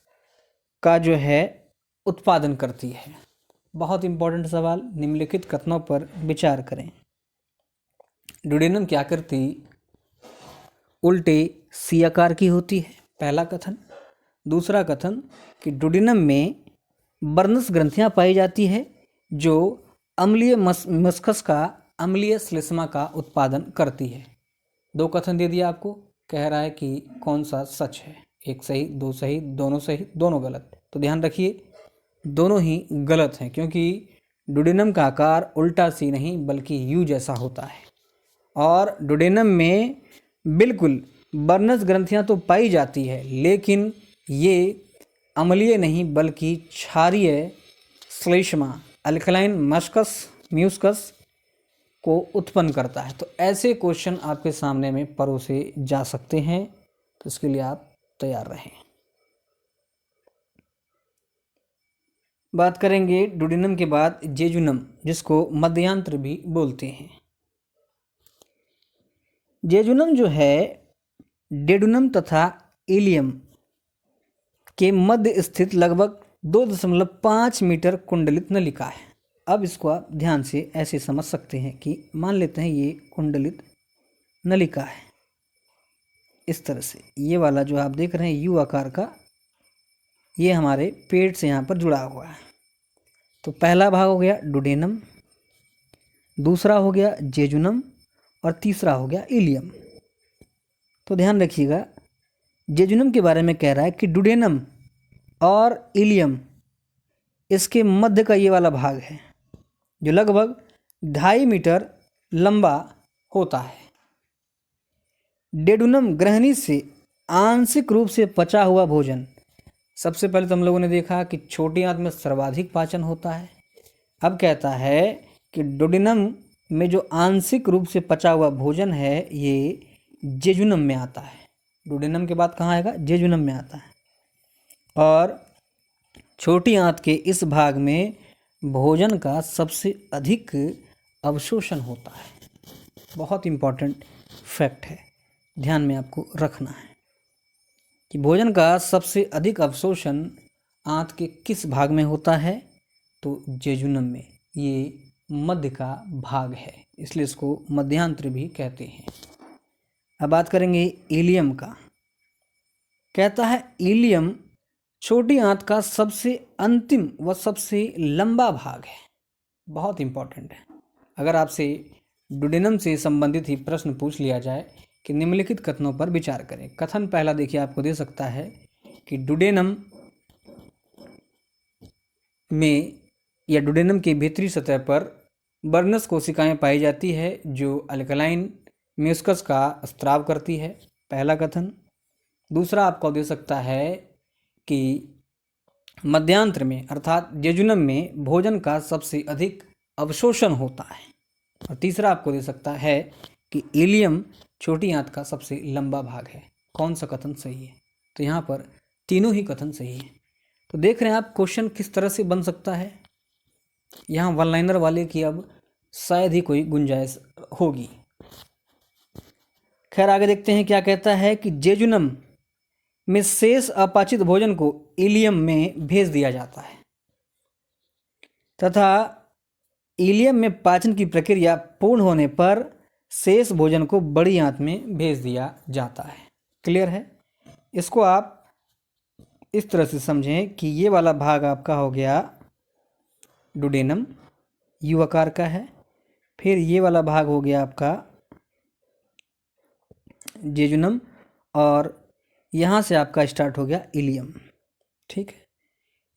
का जो है उत्पादन करती है। बहुत इंपॉर्टेंट सवाल, निम्नलिखित कथनों पर विचार करें। डुडेनम की आकृति उल्टे सी आकार की होती है, पहला कथन। दूसरा कथन कि डुडेनम में बर्नस ग्रंथियां पाई जाती है, जो अम्लीय मस्कस का अम्लीय श्लेष्मा का उत्पादन करती है। 2 कथन दे दिया आपको, कह रहा है कि कौन सा सच है। 1 सही, 2 सही, दोनों गलत। तो ध्यान रखिए, दोनों ही गलत हैं, क्योंकि डुडेनम का आकार उल्टा सी नहीं बल्कि यू जैसा होता है। और डुडेनम में बिल्कुल बर्नस ग्रंथियां तो पाई जाती है, लेकिन ये अम्लीय नहीं बल्कि क्षारीय श्लेष्मा अल्कलाइन म्यूस्कस को उत्पन्न करता है। तो ऐसे क्वेश्चन आपके सामने में परोसे जा सकते हैं, तो इसके लिए आप तैयार रहें। बात करेंगे डुडेनम के बाद जेजुनम, जिसको मध्यांत्र भी बोलते हैं। जेजुनम जो है डेडुनम तथा इलियम के मध्य स्थित लगभग 2.5 मीटर कुंडलित नलिका है। अब इसको आप ध्यान से ऐसे समझ सकते हैं कि मान लेते हैं ये कुंडलित नलिका है, इस तरह से। ये वाला जो आप देख रहे हैं यू आकार का, ये हमारे पेट से यहाँ पर जुड़ा हुआ है। तो पहला भाग हो गया डुडेनम, दूसरा हो गया जेजुनम और तीसरा हो गया इलियम। तो ध्यान रखिएगा, जेजुनम के बारे में कह रहा है कि डुडेनम और इलियम, इसके मध्य का ये वाला भाग है, जो लगभग 2.5 मीटर लंबा होता है। डेडुनम ग्रहणी से आंशिक रूप से पचा हुआ भोजन। सबसे पहले तो हम लोगों ने देखा कि छोटी आंत में सर्वाधिक पाचन होता है। अब कहता है कि डुडेनम में जो आंशिक रूप से पचा हुआ भोजन है, ये जेजुनम में आता है। डुडेनम के बाद कहाँ आएगा? जेजुनम में आता है। और छोटी आंत के इस भाग में भोजन का सबसे अधिक अवशोषण होता है। बहुत इम्पॉर्टेंट फैक्ट है, ध्यान में आपको रखना है कि भोजन का सबसे अधिक अवशोषण आंत के किस भाग में होता है? तो जेजुनम में। ये मध्य का भाग है, इसलिए इसको मध्यांत्र भी कहते हैं। अब बात करेंगे इलियम का। कहता है इलियम छोटी आंत का सबसे अंतिम व सबसे लंबा भाग है। बहुत इंपॉर्टेंट है। अगर आपसे डुडेनम से संबंधित ही प्रश्न पूछ लिया जाए कि निम्नलिखित कथनों पर विचार करें। कथन पहला देखिए, आपको दे सकता है कि डुडेनम में या डुडेनम के भीतरी सतह पर बर्नस कोशिकाएं पाई जाती है, जो अल्कलाइन म्यूस्कस का स्त्राव करती है। पहला कथन। दूसरा आपको दे सकता है कि मध्यांत्र में अर्थात जेजुनम में भोजन का सबसे अधिक अवशोषण होता है। और तीसरा आपको दे सकता है कि इलियम छोटी आंत का सबसे लंबा भाग है। कौन सा कथन सही है? तो यहाँ पर तीनों ही कथन सही है। तो देख रहे हैं आप क्वेश्चन किस तरह से बन सकता है। यहाँ वन लाइनर वाले की अब शायद ही कोई गुंजाइश होगी। खैर आगे देखते हैं क्या कहता है कि जेजुनम में शेष अपाचित भोजन को इलियम में भेज दिया जाता है तथा इलियम में पाचन की प्रक्रिया पूर्ण होने पर शेष भोजन को बड़ी आंत में भेज दिया जाता है। क्लियर है? इसको आप इस तरह से समझें कि ये वाला भाग आपका हो गया डुडेनम, यू आकार का है। फिर ये वाला भाग हो गया आपका जेजुनम, और यहाँ से आपका स्टार्ट हो गया इलियम। ठीक है,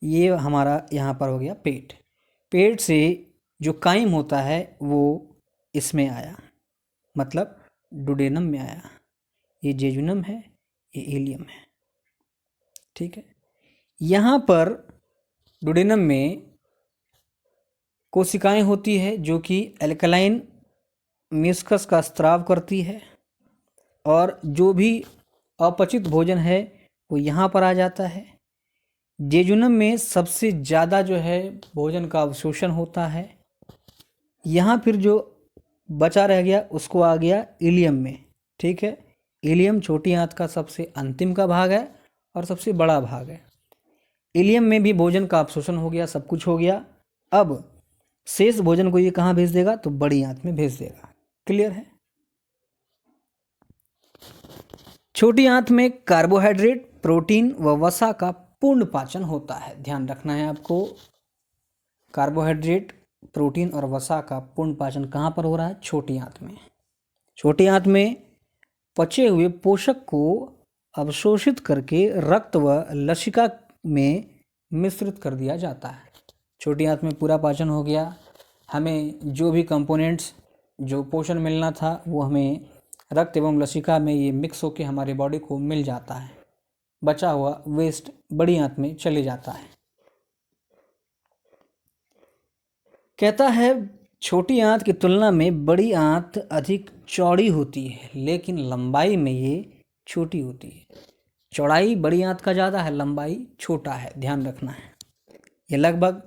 ये हमारा यहाँ पर हो गया पेट। पेट से जो काइम होता है वो इसमें आया, मतलब डुडेनम में आया। ये जेजुनम है, ये इलियम है। ठीक है, यहाँ पर डुडेनम में कोशिकाएं होती है जो कि एल्कलाइन म्यूस्कस का स्त्राव करती है, और जो भी अपचित भोजन है वो यहाँ पर आ जाता है। जेजुनम में सबसे ज़्यादा जो है भोजन का अवशोषण होता है। यहाँ फिर जो बचा रह गया उसको आ गया इलियम में। ठीक है, इलियम छोटी आंत का सबसे अंतिम का भाग है और सबसे बड़ा भाग है। इलियम में भी भोजन का अवशोषण हो गया, सब कुछ हो गया। अब शेष भोजन को ये कहाँ भेज देगा, तो बड़ी आंत में भेज देगा। क्लियर है। छोटी आंत में कार्बोहाइड्रेट, प्रोटीन व वसा का पूर्ण पाचन होता है। ध्यान रखना है आपको, कार्बोहाइड्रेट, प्रोटीन और वसा का पूर्ण पाचन कहाँ पर हो रहा है, छोटी आंत में। छोटी आंत में पचे हुए पोषक को अवशोषित करके रक्त व लसिका में मिश्रित कर दिया जाता है। छोटी आंत में पूरा पाचन हो गया। हमें जो भी कंपोनेंट्स, जो पोषण मिलना था वो हमें रक्त एवं लसिका में ये मिक्स होकर हमारे बॉडी को मिल जाता है। बचा हुआ वेस्ट बड़ी आंत में चले जाता है। कहता है छोटी आंत की तुलना में बड़ी आंत अधिक चौड़ी होती है, लेकिन लंबाई में ये छोटी होती है। चौड़ाई बड़ी आंत का ज़्यादा है, लंबाई छोटा है, ध्यान रखना है। ये लगभग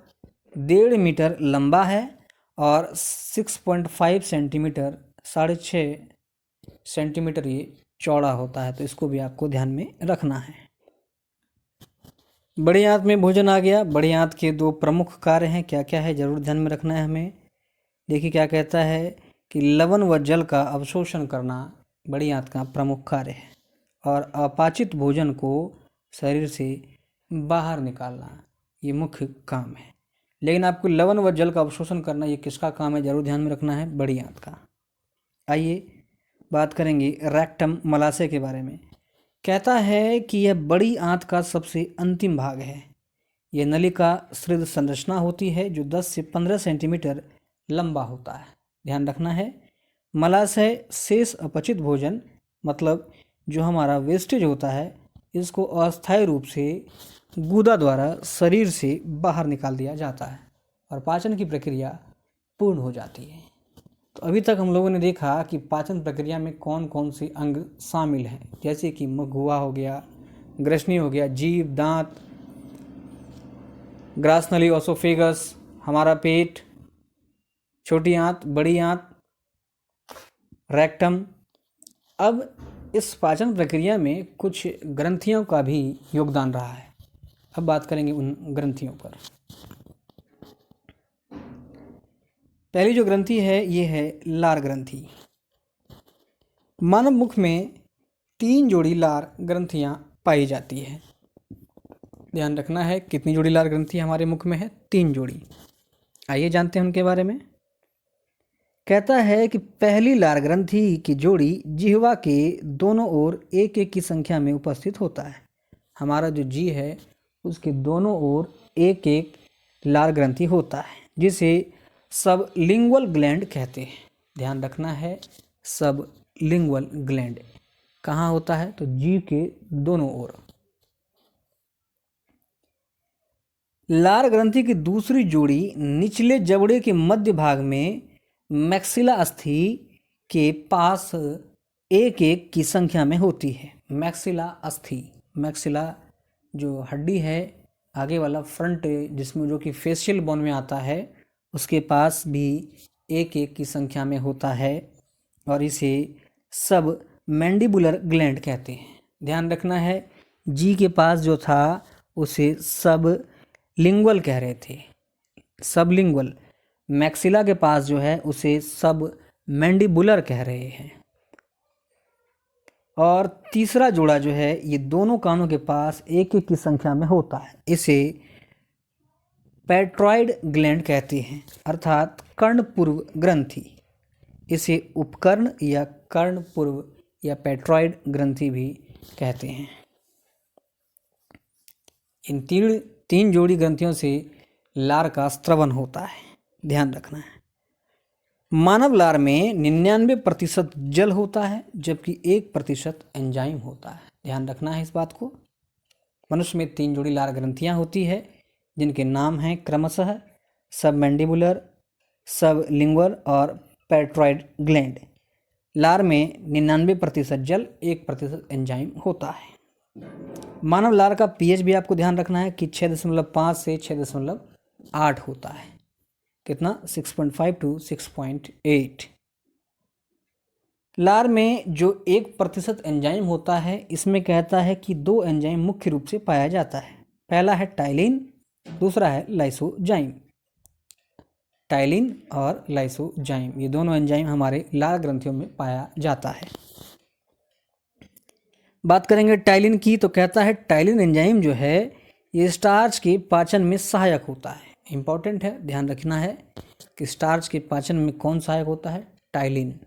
1.5 मीटर लंबा है और 6.5 सेंटीमीटर, 6.5 सेंटीमीटर ये चौड़ा होता है। तो इसको भी आपको ध्यान में रखना है। बड़ी आंत में भोजन आ गया। बड़ी आंत के 2 प्रमुख कार्य हैं, क्या क्या है ज़रूर ध्यान में रखना है हमें। देखिए क्या कहता है कि लवण व जल का अवशोषण करना बड़ी आंत का प्रमुख कार्य है, और अपाचित भोजन को शरीर से बाहर निकालना ये मुख्य काम है। लेकिन आपको लवण व जल का अवशोषण करना ये किसका काम है, जरूर ध्यान में रखना है, बड़ी आंत का। आइए बात करेंगे रेक्टम मलाशय के बारे में। कहता है कि यह बड़ी आंत का सबसे अंतिम भाग है। यह नलिका सृद संरचना होती है जो 10 से 15 सेंटीमीटर लंबा होता है। ध्यान रखना है, मलाशय शेष अपचित भोजन, मतलब जो हमारा वेस्टेज होता है, इसको अस्थायी रूप से गूदा द्वारा शरीर से बाहर निकाल दिया जाता है और पाचन की प्रक्रिया पूर्ण हो जाती है। तो अभी तक हम लोगों ने देखा कि पाचन प्रक्रिया में कौन कौन से अंग शामिल हैं, जैसे कि मुखगुहा हो गया, ग्रसनी हो गया, जीभ, दांत, ग्रासनली, ओसोफेगस, हमारा पेट, छोटी आंत, बड़ी आंत, रेक्टम। अब इस पाचन प्रक्रिया में कुछ ग्रंथियों का भी योगदान रहा है। अब बात करेंगे उन ग्रंथियों पर। पहली जो ग्रंथि है ये है लार ग्रंथि। मानव मुख में 3 जोड़ी लार ग्रंथियां पाई जाती है। ध्यान रखना है, कितनी जोड़ी लार ग्रंथि हमारे मुख में है, 3 जोड़ी। आइए जानते हैं उनके बारे में। कहता है कि पहली लार ग्रंथि की जोड़ी जिह्वा के दोनों ओर एक एक की संख्या में उपस्थित होता है। हमारा जो जी है उसके दोनों ओर एक एक लार ग्रंथि होता है, जिसे सब लिंगुअल ग्लैंड कहते हैं। ध्यान रखना है, सब लिंगुअल ग्लैंड कहाँ होता है, तो जीभ के दोनों ओर। लार ग्रंथि की दूसरी जोड़ी निचले जबड़े के मध्य भाग में मैक्सिला अस्थि के पास एक एक की संख्या में होती है। मैक्सिला अस्थि, मैक्सिला जो हड्डी है आगे वाला फ्रंट, जिसमें जो कि फेशियल बोन में आता है, उसके पास भी एक एक की संख्या में होता है और इसे सब मैंडिबुलर ग्लैंड कहते हैं। ध्यान रखना है, जी के पास जो था उसे सब लिंगुअल कह रहे थे, सब लिंगुअल। मैक्सिला के पास जो है उसे सब मैंडिबुलर कह रहे हैं। और तीसरा जोड़ा जो है ये दोनों कानों के पास एक एक की संख्या में होता है, इसे पैट्रॉइड ग्लैंड कहते हैं, अर्थात कर्णपूर्व ग्रंथि। इसे उपकर्ण या कर्णपूर्व या पैट्रॉइड ग्रंथि भी कहते हैं। इन तीन जोड़ी ग्रंथियों से लार का स्त्रवन होता है, ध्यान रखना है। मानव लार में 99% जल होता है जबकि 1% एंजाइम होता है, ध्यान रखना है इस बात को। मनुष्य में 3 जोड़ी लार ग्रंथियां होती है जिनके नाम हैं क्रमशः सबमैंडिबुलर, सबलिंगुअल और पैट्रॉइड ग्लैंड। लार में 99% जल, 1% एंजाइम होता है। मानव लार का पीएच भी आपको ध्यान रखना है कि 6.5 से 6.8 होता है। कितना? 6.5 to 6.8। लार में जो 1% एंजाइम होता है, इसमें कहता है कि 2 एंजाइम मुख्य रूप से पाया जाता है। पहला है टाइलिन, दूसरा है लाइसोजाइम। टाइलिन और लाइसोजाइम, ये दोनों एंजाइम हमारे लार ग्रंथियों में पाया जाता है। बात करेंगे टाइलिन की, तो कहता है टाइलिन एंजाइम जो है ये स्टार्च के पाचन में सहायक होता है। इंपॉर्टेंट है, ध्यान रखना है कि स्टार्च के पाचन में कौन सहायक होता है? टाइलिन।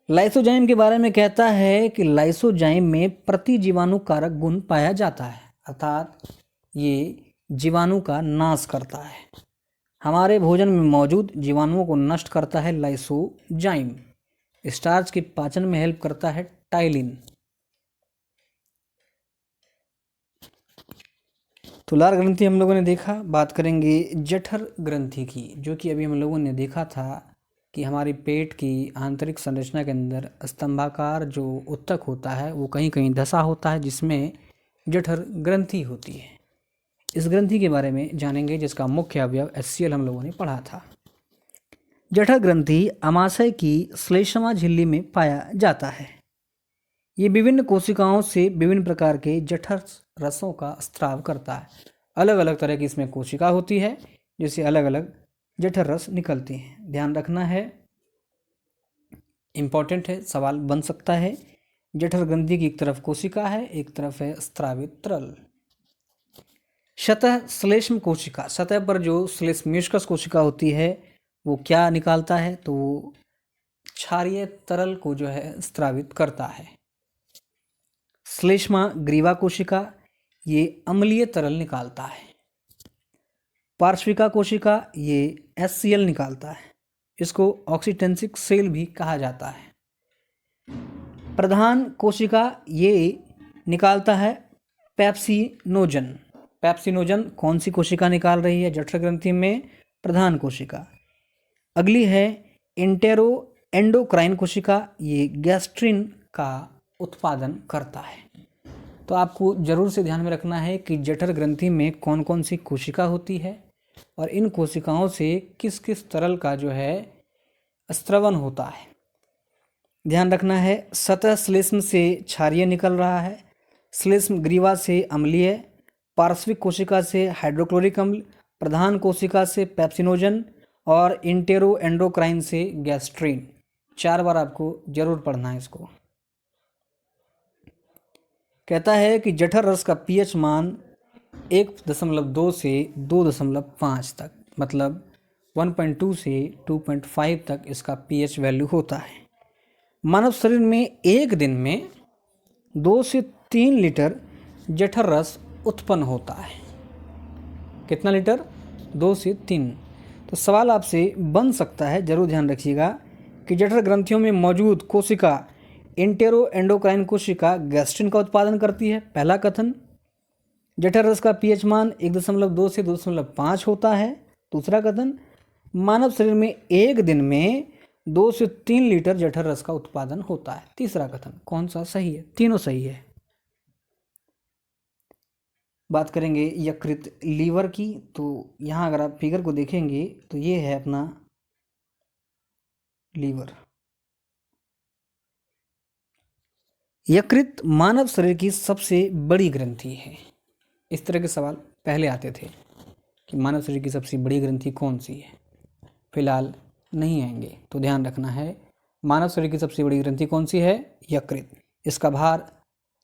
लाइसोजाइम के बारे में कहता है कि लाइसोजाइम में प्रतिजीवाणु कारक गुण पाया जाता है, अर्थात ये जीवाणु का नाश करता है। हमारे भोजन में मौजूद जीवाणुओं को नष्ट करता है लाइसोजाइम। स्टार्च के पाचन में हेल्प करता है टाइलिन। तो लार ग्रंथि हम लोगों ने देखा। बात करेंगे जठर ग्रंथि की, जो कि अभी हम लोगों ने देखा था कि हमारी पेट की आंतरिक संरचना के अंदर स्तंभाकार जो उत्तक होता है वो कहीं कहीं धसा होता है, जिसमें जठर ग्रंथि होती है। इस ग्रंथि के बारे में जानेंगे, जिसका मुख्य अवयव HCl हम लोगों ने पढ़ा था। जठर ग्रंथि अमाशय की श्लेष्मा झिल्ली में पाया जाता है। ये विभिन्न कोशिकाओं से विभिन्न प्रकार के जठर रसों का स्त्राव करता है। अलग अलग तरह की इसमें कोशिका होती है, जिससे अलग अलग जठर रस निकलती हैं। ध्यान रखना है, इम्पॉर्टेंट है, सवाल बन सकता है। जठर ग्रंथि की एक तरफ कोशिका है, एक तरफ है स्त्रावित तरल। सतह श्लेष्म कोशिका, सतह पर जो श्लेष्म्यूस्कस कोशिका होती है वो क्या निकालता है? तो वो क्षारीय तरल को जो है स्त्रावित करता है। श्लेष्मा ग्रीवा कोशिका, ये अम्लीय तरल निकालता है। पार्श्विका कोशिका, ये HCl निकालता है। इसको ऑक्सीटेंसिक सेल भी कहा जाता है। प्रधान कोशिका ये निकालता है पेप्सिनोजन। पेप्सिनोजन कौन सी कोशिका निकाल रही है जठर ग्रंथि में? प्रधान कोशिका। अगली है एंडोक्राइन कोशिका, ये गैस्ट्रिन का उत्पादन करता है। तो आपको जरूर से ध्यान में रखना है कि जठर ग्रंथि में कौन कौन सी कोशिका होती है और इन कोशिकाओं से किस किस तरल का जो है स्त्रवन होता है। ध्यान रखना है, सतह श्लेष्म से क्षारीय निकल रहा है, श्लेष्म ग्रीवा से अम्लीय, पार्श्विक कोशिका से हाइड्रोक्लोरिक अम्ल, प्रधान कोशिका से पेप्सिनोजन और एंडोक्राइन से गैस्ट्रिन। 4 बार आपको जरूर पढ़ना है इसको। कहता है कि जठर रस का पीएच मान 1.2 से 2.5 तक, मतलब 1.2 से 2.5 तक इसका पीएच वैल्यू होता है। मानव शरीर में एक दिन में 2 से 3 लीटर जठर रस उत्पन्न होता है। कितना लीटर? 2 से 3। तो सवाल आपसे बन सकता है, जरूर ध्यान रखिएगा, कि जठर ग्रंथियों में मौजूद कोशिका एंडोक्राइन कोशिका गैस्ट्रिन का उत्पादन करती है। पहला कथन, जठर रस का पीएच मान 1.2 से 2.5 होता है। दूसरा कथन, मानव शरीर में एक दिन में 2 से 3 लीटर जठर रस का उत्पादन होता है। तीसरा कथन कौन सा सही है? तीनों सही है। बात करेंगे यकृत लीवर की, तो यहाँ अगर आप फिगर को देखेंगे तो ये है अपना लीवर। यकृत मानव शरीर की सबसे बड़ी ग्रंथि है। इस तरह के सवाल पहले आते थे कि मानव शरीर की सबसे बड़ी ग्रंथि कौन सी है, फिलहाल नहीं आएंगे, तो ध्यान रखना है। मानव शरीर की सबसे बड़ी ग्रंथि कौन सी है? यकृत। इसका भार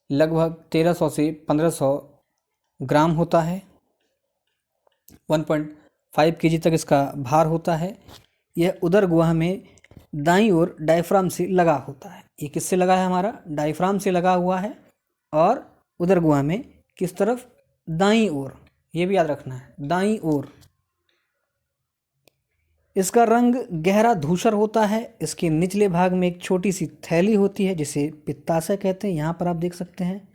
लगभग 1300 से 1500 ग्राम होता है। 1.5 kg तक इसका भार होता है। यह उदर गुहा में दाईं ओर डायफ्राम से लगा होता है। ये किससे लगा है? हमारा डायफ्राम से लगा हुआ है। और उदर गुहा में किस तरफ? दाईं ओर। ये भी याद रखना है, दाईं ओर। इसका रंग गहरा धूसर होता है। इसके निचले भाग में एक छोटी सी थैली होती है जिसे पित्ताशय कहते हैं। यहाँ पर आप देख सकते हैं,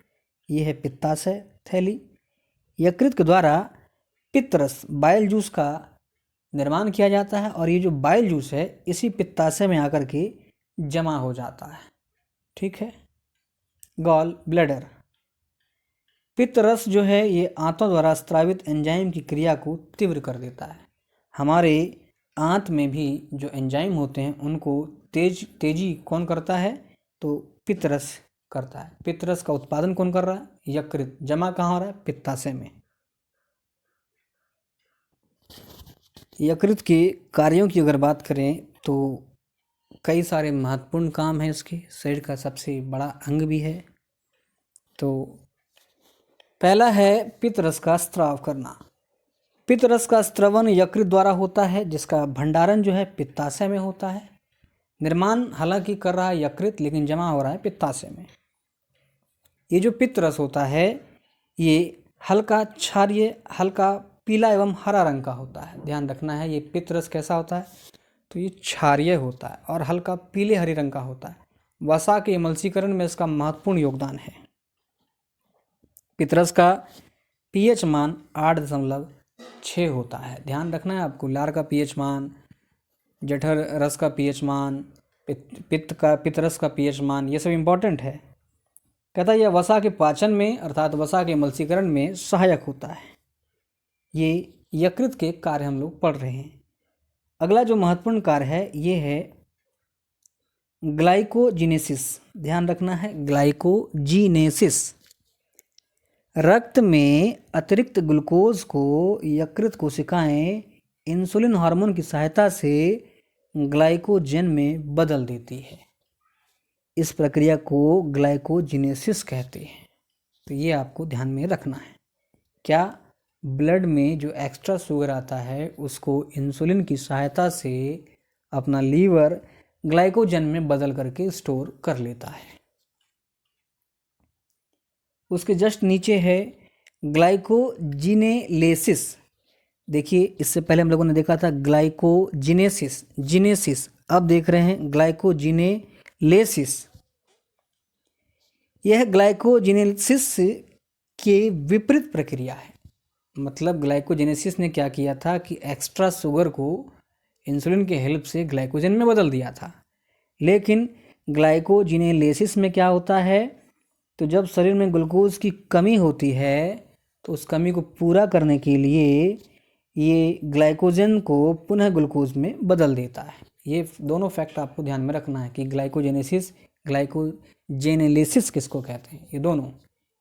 ये है पित्ताशय थैली। यकृत के द्वारा पित्तरस बाइल जूस का निर्माण किया जाता है और ये जो बाइल जूस है इसी पित्ताशय में आकर के जमा हो जाता है। ठीक है। गॉल ब्लैडर, पित्त रस जो है ये आंतों द्वारा स्रावित एंजाइम की क्रिया को तीव्र कर देता है। हमारे आंत में भी जो एंजाइम होते हैं उनको तेजी कौन करता है? तो पित्त रस करता है। पित्त रस का उत्पादन कौन कर रहा है? यकृत। जमा कहाँ हो रहा है? पित्ताशय में। यकृत के कार्यों की अगर बात करें तो कई सारे महत्वपूर्ण काम हैं इसके, शरीर का सबसे बड़ा अंग भी है। तो पहला है पित्त रस का स्राव करना। पित्त रस का स्रवण यकृत द्वारा होता है जिसका भंडारण जो है पित्ताशय में होता है। निर्माण हालांकि कर रहा है यकृत, लेकिन जमा हो रहा है पित्ताशय में। ये जो पित्त रस होता है ये हल्का क्षारीय, हल्का पीला एवं हरा रंग का होता है। ध्यान रखना है, ये पित्त रस कैसा होता है? तो ये क्षारीय होता है और हल्का पीले हरे रंग का होता है। वसा के एमल्सीकरण में इसका महत्वपूर्ण योगदान है। पित्त रस का पीएच मान 8.6 होता है। ध्यान रखना है आपको, लार का पीएच मान, जठर रस का पीएच मान, पित्त रस का पीएच मान, ये सब इम्पॉर्टेंट है। कहता है यह वसा के पाचन में अर्थात वसा के मलसीकरण में सहायक होता है। ये यकृत के कार्य हम लोग पढ़ रहे हैं। अगला जो महत्वपूर्ण कार्य है ये है ग्लाइकोजिनेसिस। ध्यान रखना है, ग्लाइकोजिनेसिस। रक्त में अतिरिक्त ग्लूकोज को यकृत कोशिकाएं इंसुलिन हार्मोन की सहायता से ग्लाइकोजन में बदल देती है। इस प्रक्रिया को ग्लाइकोजिनेसिस कहते हैं। तो ये आपको ध्यान में रखना है। क्या? ब्लड में जो एक्स्ट्रा शुगर आता है उसको इंसुलिन की सहायता से अपना लीवर ग्लाइकोजन में बदल करके स्टोर कर लेता है। उसके जस्ट नीचे है ग्लाइकोजिनेलेसिस। देखिए, इससे पहले हम लोगों ने देखा था ग्लाइकोजिनेसिस, जिनेसिस। अब देख रहे हैं ग्लाइकोजिनेलेसिस। यह ग्लाइकोजिनेसिस के विपरीत प्रक्रिया है। मतलब ग्लाइकोजिनेसिस ने क्या किया था कि एक्स्ट्रा शुगर को इंसुलिन के हेल्प से ग्लाइकोजन में बदल दिया था। लेकिन ग्लाइकोजिनेलेसिस में क्या होता है? तो जब शरीर में ग्लूकोज की कमी होती है तो उस कमी को पूरा करने के लिए ये ग्लाइकोजन को पुनः ग्लूकोज में बदल देता है। ये दोनों फैक्ट आपको ध्यान में रखना है कि ग्लाइकोजेनेसिस, ग्लाइकोजेनेलेसिस किसको कहते हैं। ये दोनों,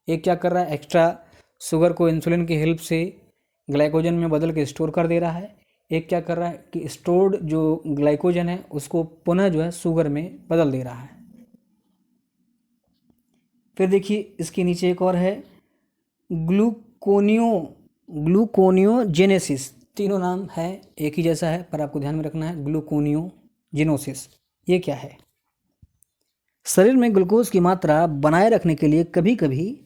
एक क्या कर रहा है? एक्स्ट्रा शुगर को इंसुलिन की हेल्प से ग्लाइकोजन में बदल के स्टोर कर दे रहा है। एक क्या कर रहा है कि स्टोर्ड जो ग्लाइकोजन है उसको पुनः जो है शुगर में बदल दे रहा है। फिर देखिए इसके नीचे एक और है ग्लूकोनियोजेनेसिस। तीनों नाम है, एक ही जैसा है, पर आपको ध्यान में रखना है ग्लूकोनियोजेनेसिस। ये क्या है? शरीर में ग्लूकोज की मात्रा बनाए रखने के लिए कभी कभी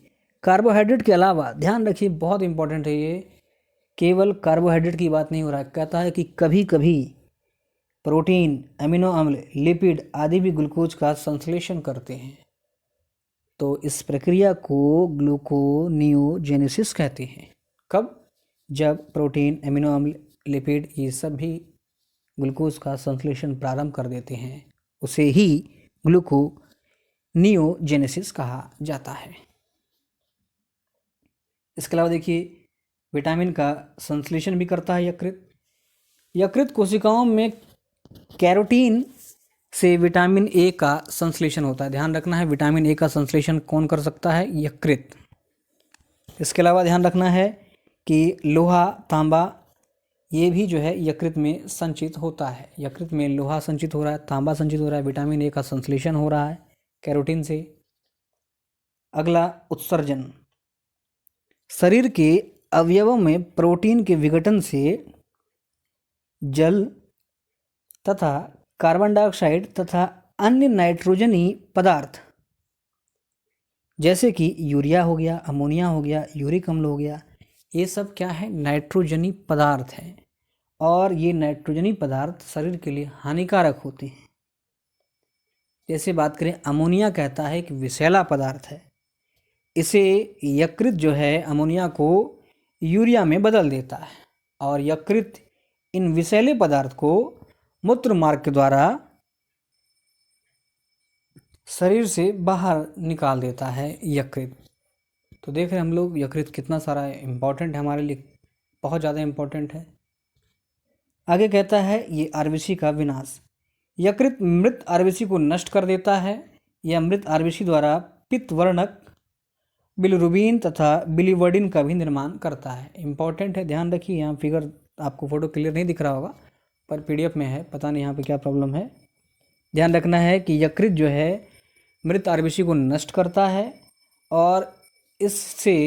कार्बोहाइड्रेट के अलावा, ध्यान रखिए बहुत इंपॉर्टेंट है ये, केवल कार्बोहाइड्रेट की बात नहीं हो रहा है। कहता है कि कभी कभी प्रोटीन, अमीनो अम्ल, लिपिड आदि भी ग्लूकोज का संश्लेषण करते हैं। तो इस प्रक्रिया को ग्लूकोनियोजेनेसिस कहते हैं। कब? जब प्रोटीन, अमीनो अम्ल, लिपिड ये सब भी ग्लूकोज का संश्लेषण प्रारंभ कर देते हैं, उसे ही ग्लूकोनियोजेनेसिस कहा जाता है। इसके अलावा देखिए विटामिन का संश्लेषण भी करता है यकृत। यकृत कोशिकाओं में कैरोटीन से विटामिन ए का संश्लेषण होता है। ध्यान रखना है, विटामिन ए का संश्लेषण कौन कर सकता है? यकृत। इसके अलावा ध्यान रखना है कि लोहा, तांबा ये भी जो है यकृत में संचित होता है। यकृत में लोहा संचित हो रहा है, तांबा संचित हो रहा है, विटामिन ए का संश्लेषण हो रहा है कैरोटीन से। अगला उत्सर्जन। शरीर के अवयवों में प्रोटीन के विघटन से जल तथा कार्बन डाइऑक्साइड तथा अन्य नाइट्रोजनी पदार्थ जैसे कि यूरिया हो गया, अमोनिया हो गया, यूरिक अम्ल हो गया, ये सब क्या है, नाइट्रोजनी पदार्थ हैं और ये नाइट्रोजनी पदार्थ शरीर के लिए हानिकारक होते हैं। जैसे बात करें, अमोनिया कहता है कि विषैला पदार्थ है, इसे यकृत जो है अमोनिया को यूरिया में बदल देता है और यकृत इन विषैले पदार्थ को मूत्र मार्ग के द्वारा शरीर से बाहर निकाल देता है यकृत। तो देख रहे हैं हम लोग यकृत कितना सारा इम्पोर्टेंट है हमारे लिए, बहुत ज़्यादा इम्पोर्टेंट है। आगे कहता है ये आरबीसी का विनाश, यकृत मृत आरबीसी को नष्ट कर देता है। यह मृत आरबीसी द्वारा पित्तवर्णक बिलिरुबिन तथा बिलिवर्डिन का भी निर्माण करता है। इम्पॉर्टेंट है, ध्यान रखिए। यहाँ फिगर आपको फोटो क्लियर नहीं दिख रहा होगा पर पीडीएफ में है, पता नहीं यहाँ पे क्या प्रॉब्लम है। ध्यान रखना है कि यकृत जो है मृत आरबीसी को नष्ट करता है और इससे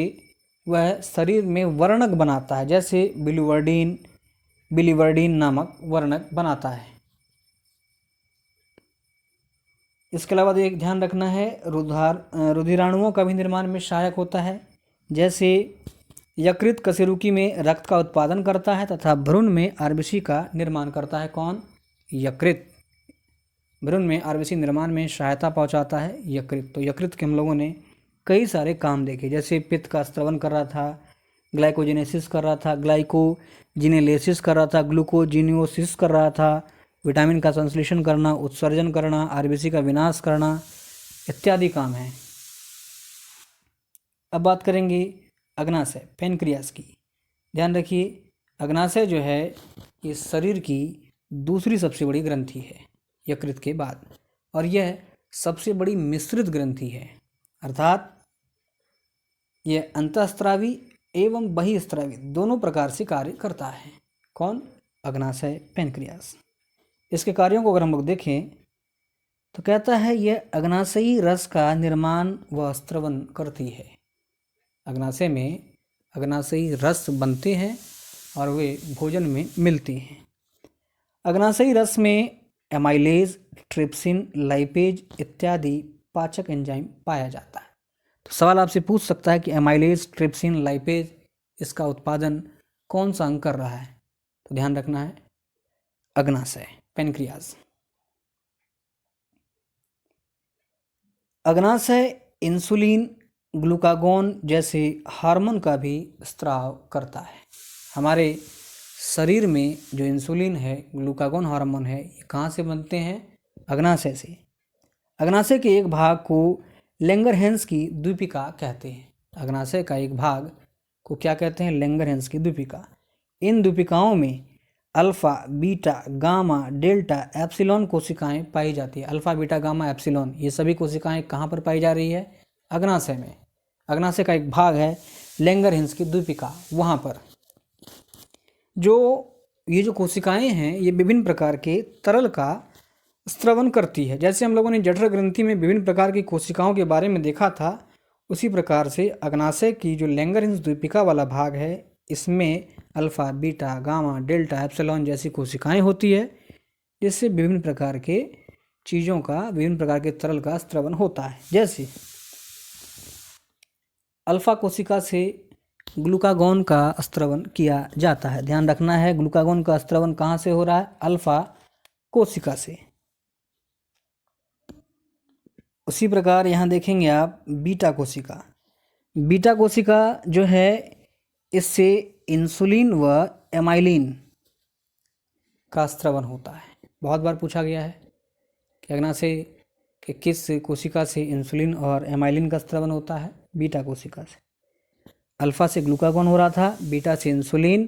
वह शरीर में वर्णक बनाता है, जैसे बिलिवर्डिन नामक वर्णक बनाता है। इसके अलावा एक ध्यान रखना है, रुधिराणुओं का भी निर्माण में सहायक होता है। जैसे यकृत कशेरुकी में रक्त का उत्पादन करता है तथा भ्रूण में आरबीसी का निर्माण करता है। कौन? यकृत। भ्रूण में आरबीसी निर्माण में सहायता पहुंचाता है यकृत। तो यकृत के हम लोगों ने कई सारे काम देखे, जैसे पित्त का स्त्रवन कर रहा था, ग्लाइकोजेनेसिस कर रहा था, ग्लाइकोजिनेलेसिस कर रहा था, ग्लूकोजिनियोसिस कर रहा था, विटामिन का संश्लेषण करना, उत्सर्जन करना, आरबीसी का विनाश करना इत्यादि काम है। अब बात करेंगे अग्नाशय पैनक्रियास की। ध्यान रखिए, अग्नाशय जो है ये शरीर की दूसरी सबसे बड़ी ग्रंथि है यकृत के बाद, और यह सबसे बड़ी मिश्रित ग्रंथि है, अर्थात यह अंतःस्रावी एवं बहिःस्रावी दोनों प्रकार से कार्य करता है। कौन? अग्नाशय पैनक्रियास। इसके कार्यों को अगर हम लोग देखें तो कहता है यह अग्नाशयी रस का निर्माण व स्त्रवन करती है। अग्नाशय में अग्नाशयी रस बनते हैं और वे भोजन में मिलते हैं। अग्नाशयी रस में एमाइलेज, ट्रिप्सिन, लाइपेज इत्यादि पाचक एंजाइम पाया जाता है। तो सवाल आपसे पूछ सकता है कि एमाइलेज, ट्रिप्सिन, लाइपेज इसका उत्पादन कौन सा अंग कर रहा है? तो ध्यान रखना है अग्नाशय पैनक्रियास। अग्नाशय इंसुलिन, ग्लूकागोन जैसे हार्मोन का भी स्राव करता है। हमारे शरीर में जो इंसुलिन है, ग्लूकागोन हार्मोन है, ये कहाँ से बनते हैं? अग्नाशय से। अग्नाशय के एक भाग को लैंगरहैंस की द्वीपिका कहते हैं। अग्नाशय का एक भाग को क्या कहते हैं? लैंगरहैंस की द्वीपिका। इन द्वीपिकाओं में alpha, beta, gamma, delta, epsilon कोशिकाएं पाई जाती है। अल्फा, बीटा, गामा, एप्सिलॉन ये सभी कोशिकाएं कहाँ पर पाई जा रही है? अग्नाशय में। अग्नाशय का एक भाग है लैंगरहैंस की द्वीपिका, वहाँ पर ये जो कोशिकाएं हैं ये विभिन्न प्रकार के तरल का स्त्रवन करती है। जैसे हम लोगों ने जठर ग्रंथि में विभिन्न प्रकार की कोशिकाओं के बारे में देखा था, उसी प्रकार से अग्नाशय की जो लैंगरहैंस द्वीपिका वाला भाग है इसमें alpha, beta, gamma, delta, epsilon जैसी कोशिकाएं होती है, जिससे विभिन्न प्रकार के चीज़ों का, विभिन्न प्रकार के तरल का स्त्रवन होता है। जैसे अल्फा कोशिका से ग्लूकागोन का स्त्रवन किया जाता है। ध्यान रखना है, ग्लूकागोन का स्त्रवन कहाँ से हो रहा है? अल्फा कोशिका से। उसी प्रकार यहाँ देखेंगे आप बीटा कोशिका। बीटा कोशिका जो है इससे इंसुलिन व एमाइलिन का स्त्रवन होता है। बहुत बार पूछा गया है कि अग्नाशय के किस कोशिका से इंसुलिन और एमाइलिन का स्त्रवन होता है? बीटा कोशिका से। अल्फा से ग्लूकागोन हो रहा था, बीटा से इंसुलिन,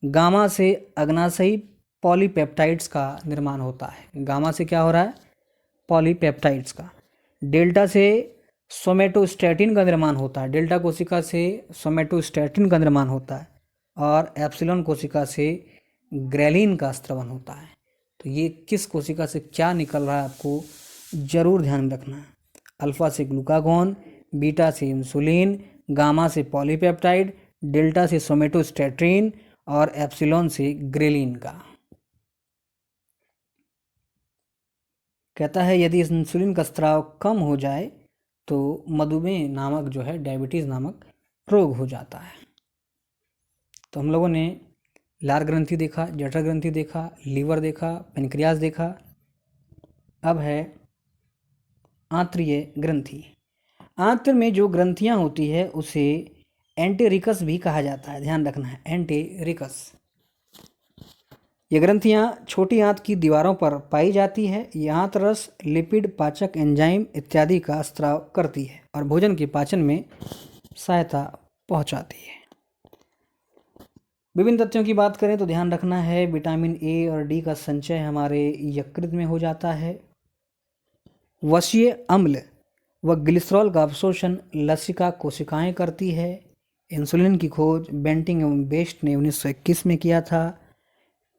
गामा से अग्नाशयी पॉलीपेप्टाइड्स का निर्माण होता है। गामा से क्या हो रहा है? पॉलीपेप्टाइड्स का। डेल्टा से सोमेटोस्टैटिन का निर्माण होता है। डेल्टा कोशिका से सोमेटोस्टैटिन का निर्माण होता है और एप्सिलॉन कोशिका से ग्रेलिन का स्त्रवन होता है। तो ये किस कोशिका से क्या निकल रहा है आपको जरूर ध्यान में रखना है। अल्फा से ग्लूकागोन, बीटा से इंसुलिन, गामा से पॉलीपेप्टाइड, डेल्टा से सोमेटोस्टैटिन और एप्सिलॉन से ग्रेलिन का। कहता है यदि इंसुलिन का स्राव कम हो जाए तो मधुमेह नामक जो है डायबिटीज़ नामक रोग हो जाता है। तो हम लोगों ने लार ग्रंथि देखा, जठर ग्रंथि देखा, लीवर देखा, पेनक्रियास देखा। अब है आंत्रीय ग्रंथि। आंत्र में जो ग्रंथियां होती है उसे एंटेरिकस भी कहा जाता है, ध्यान रखना है, एंटेरिकस। ये ग्रंथियां छोटी आंत की दीवारों पर पाई जाती है। ये आंत रस, लिपिड, पाचक एंजाइम इत्यादि का स्राव करती है और भोजन के पाचन में सहायता पहुंचाती है। विभिन्न तथ्यों की बात करें तो ध्यान रखना है विटामिन ए और डी का संचय हमारे यकृत में हो जाता है। वसीय अम्ल व ग्लिसरॉल का अवशोषण लसिका कोशिकाएं करती है। इंसुलिन की खोज बेंटिंग एवं बेस्ट ने 1921 में किया था।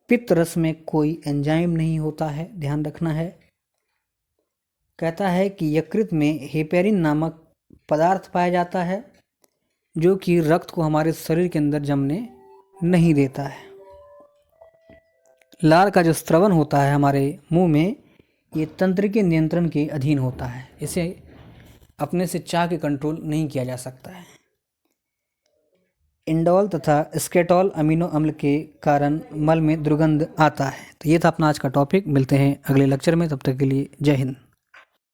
पित्त रस में कोई एंजाइम नहीं होता है, ध्यान रखना है। कहता है कि यकृत में हेपेरिन नामक पदार्थ पाया जाता है जो कि रक्त को हमारे शरीर के अंदर जमने नहीं देता है। लार का जो स्त्रवन होता है हमारे मुंह में, ये तंत्रिका नियंत्रण के अधीन होता है। इसे अपने से चाह के कंट्रोल नहीं किया जा सकता है। इंडोल तथा स्केटॉल अमीनो अम्ल के कारण मल में दुर्गंध आता है। तो ये था अपना आज का टॉपिक। मिलते हैं अगले लेक्चर में, तब तक के लिए जय हिंद।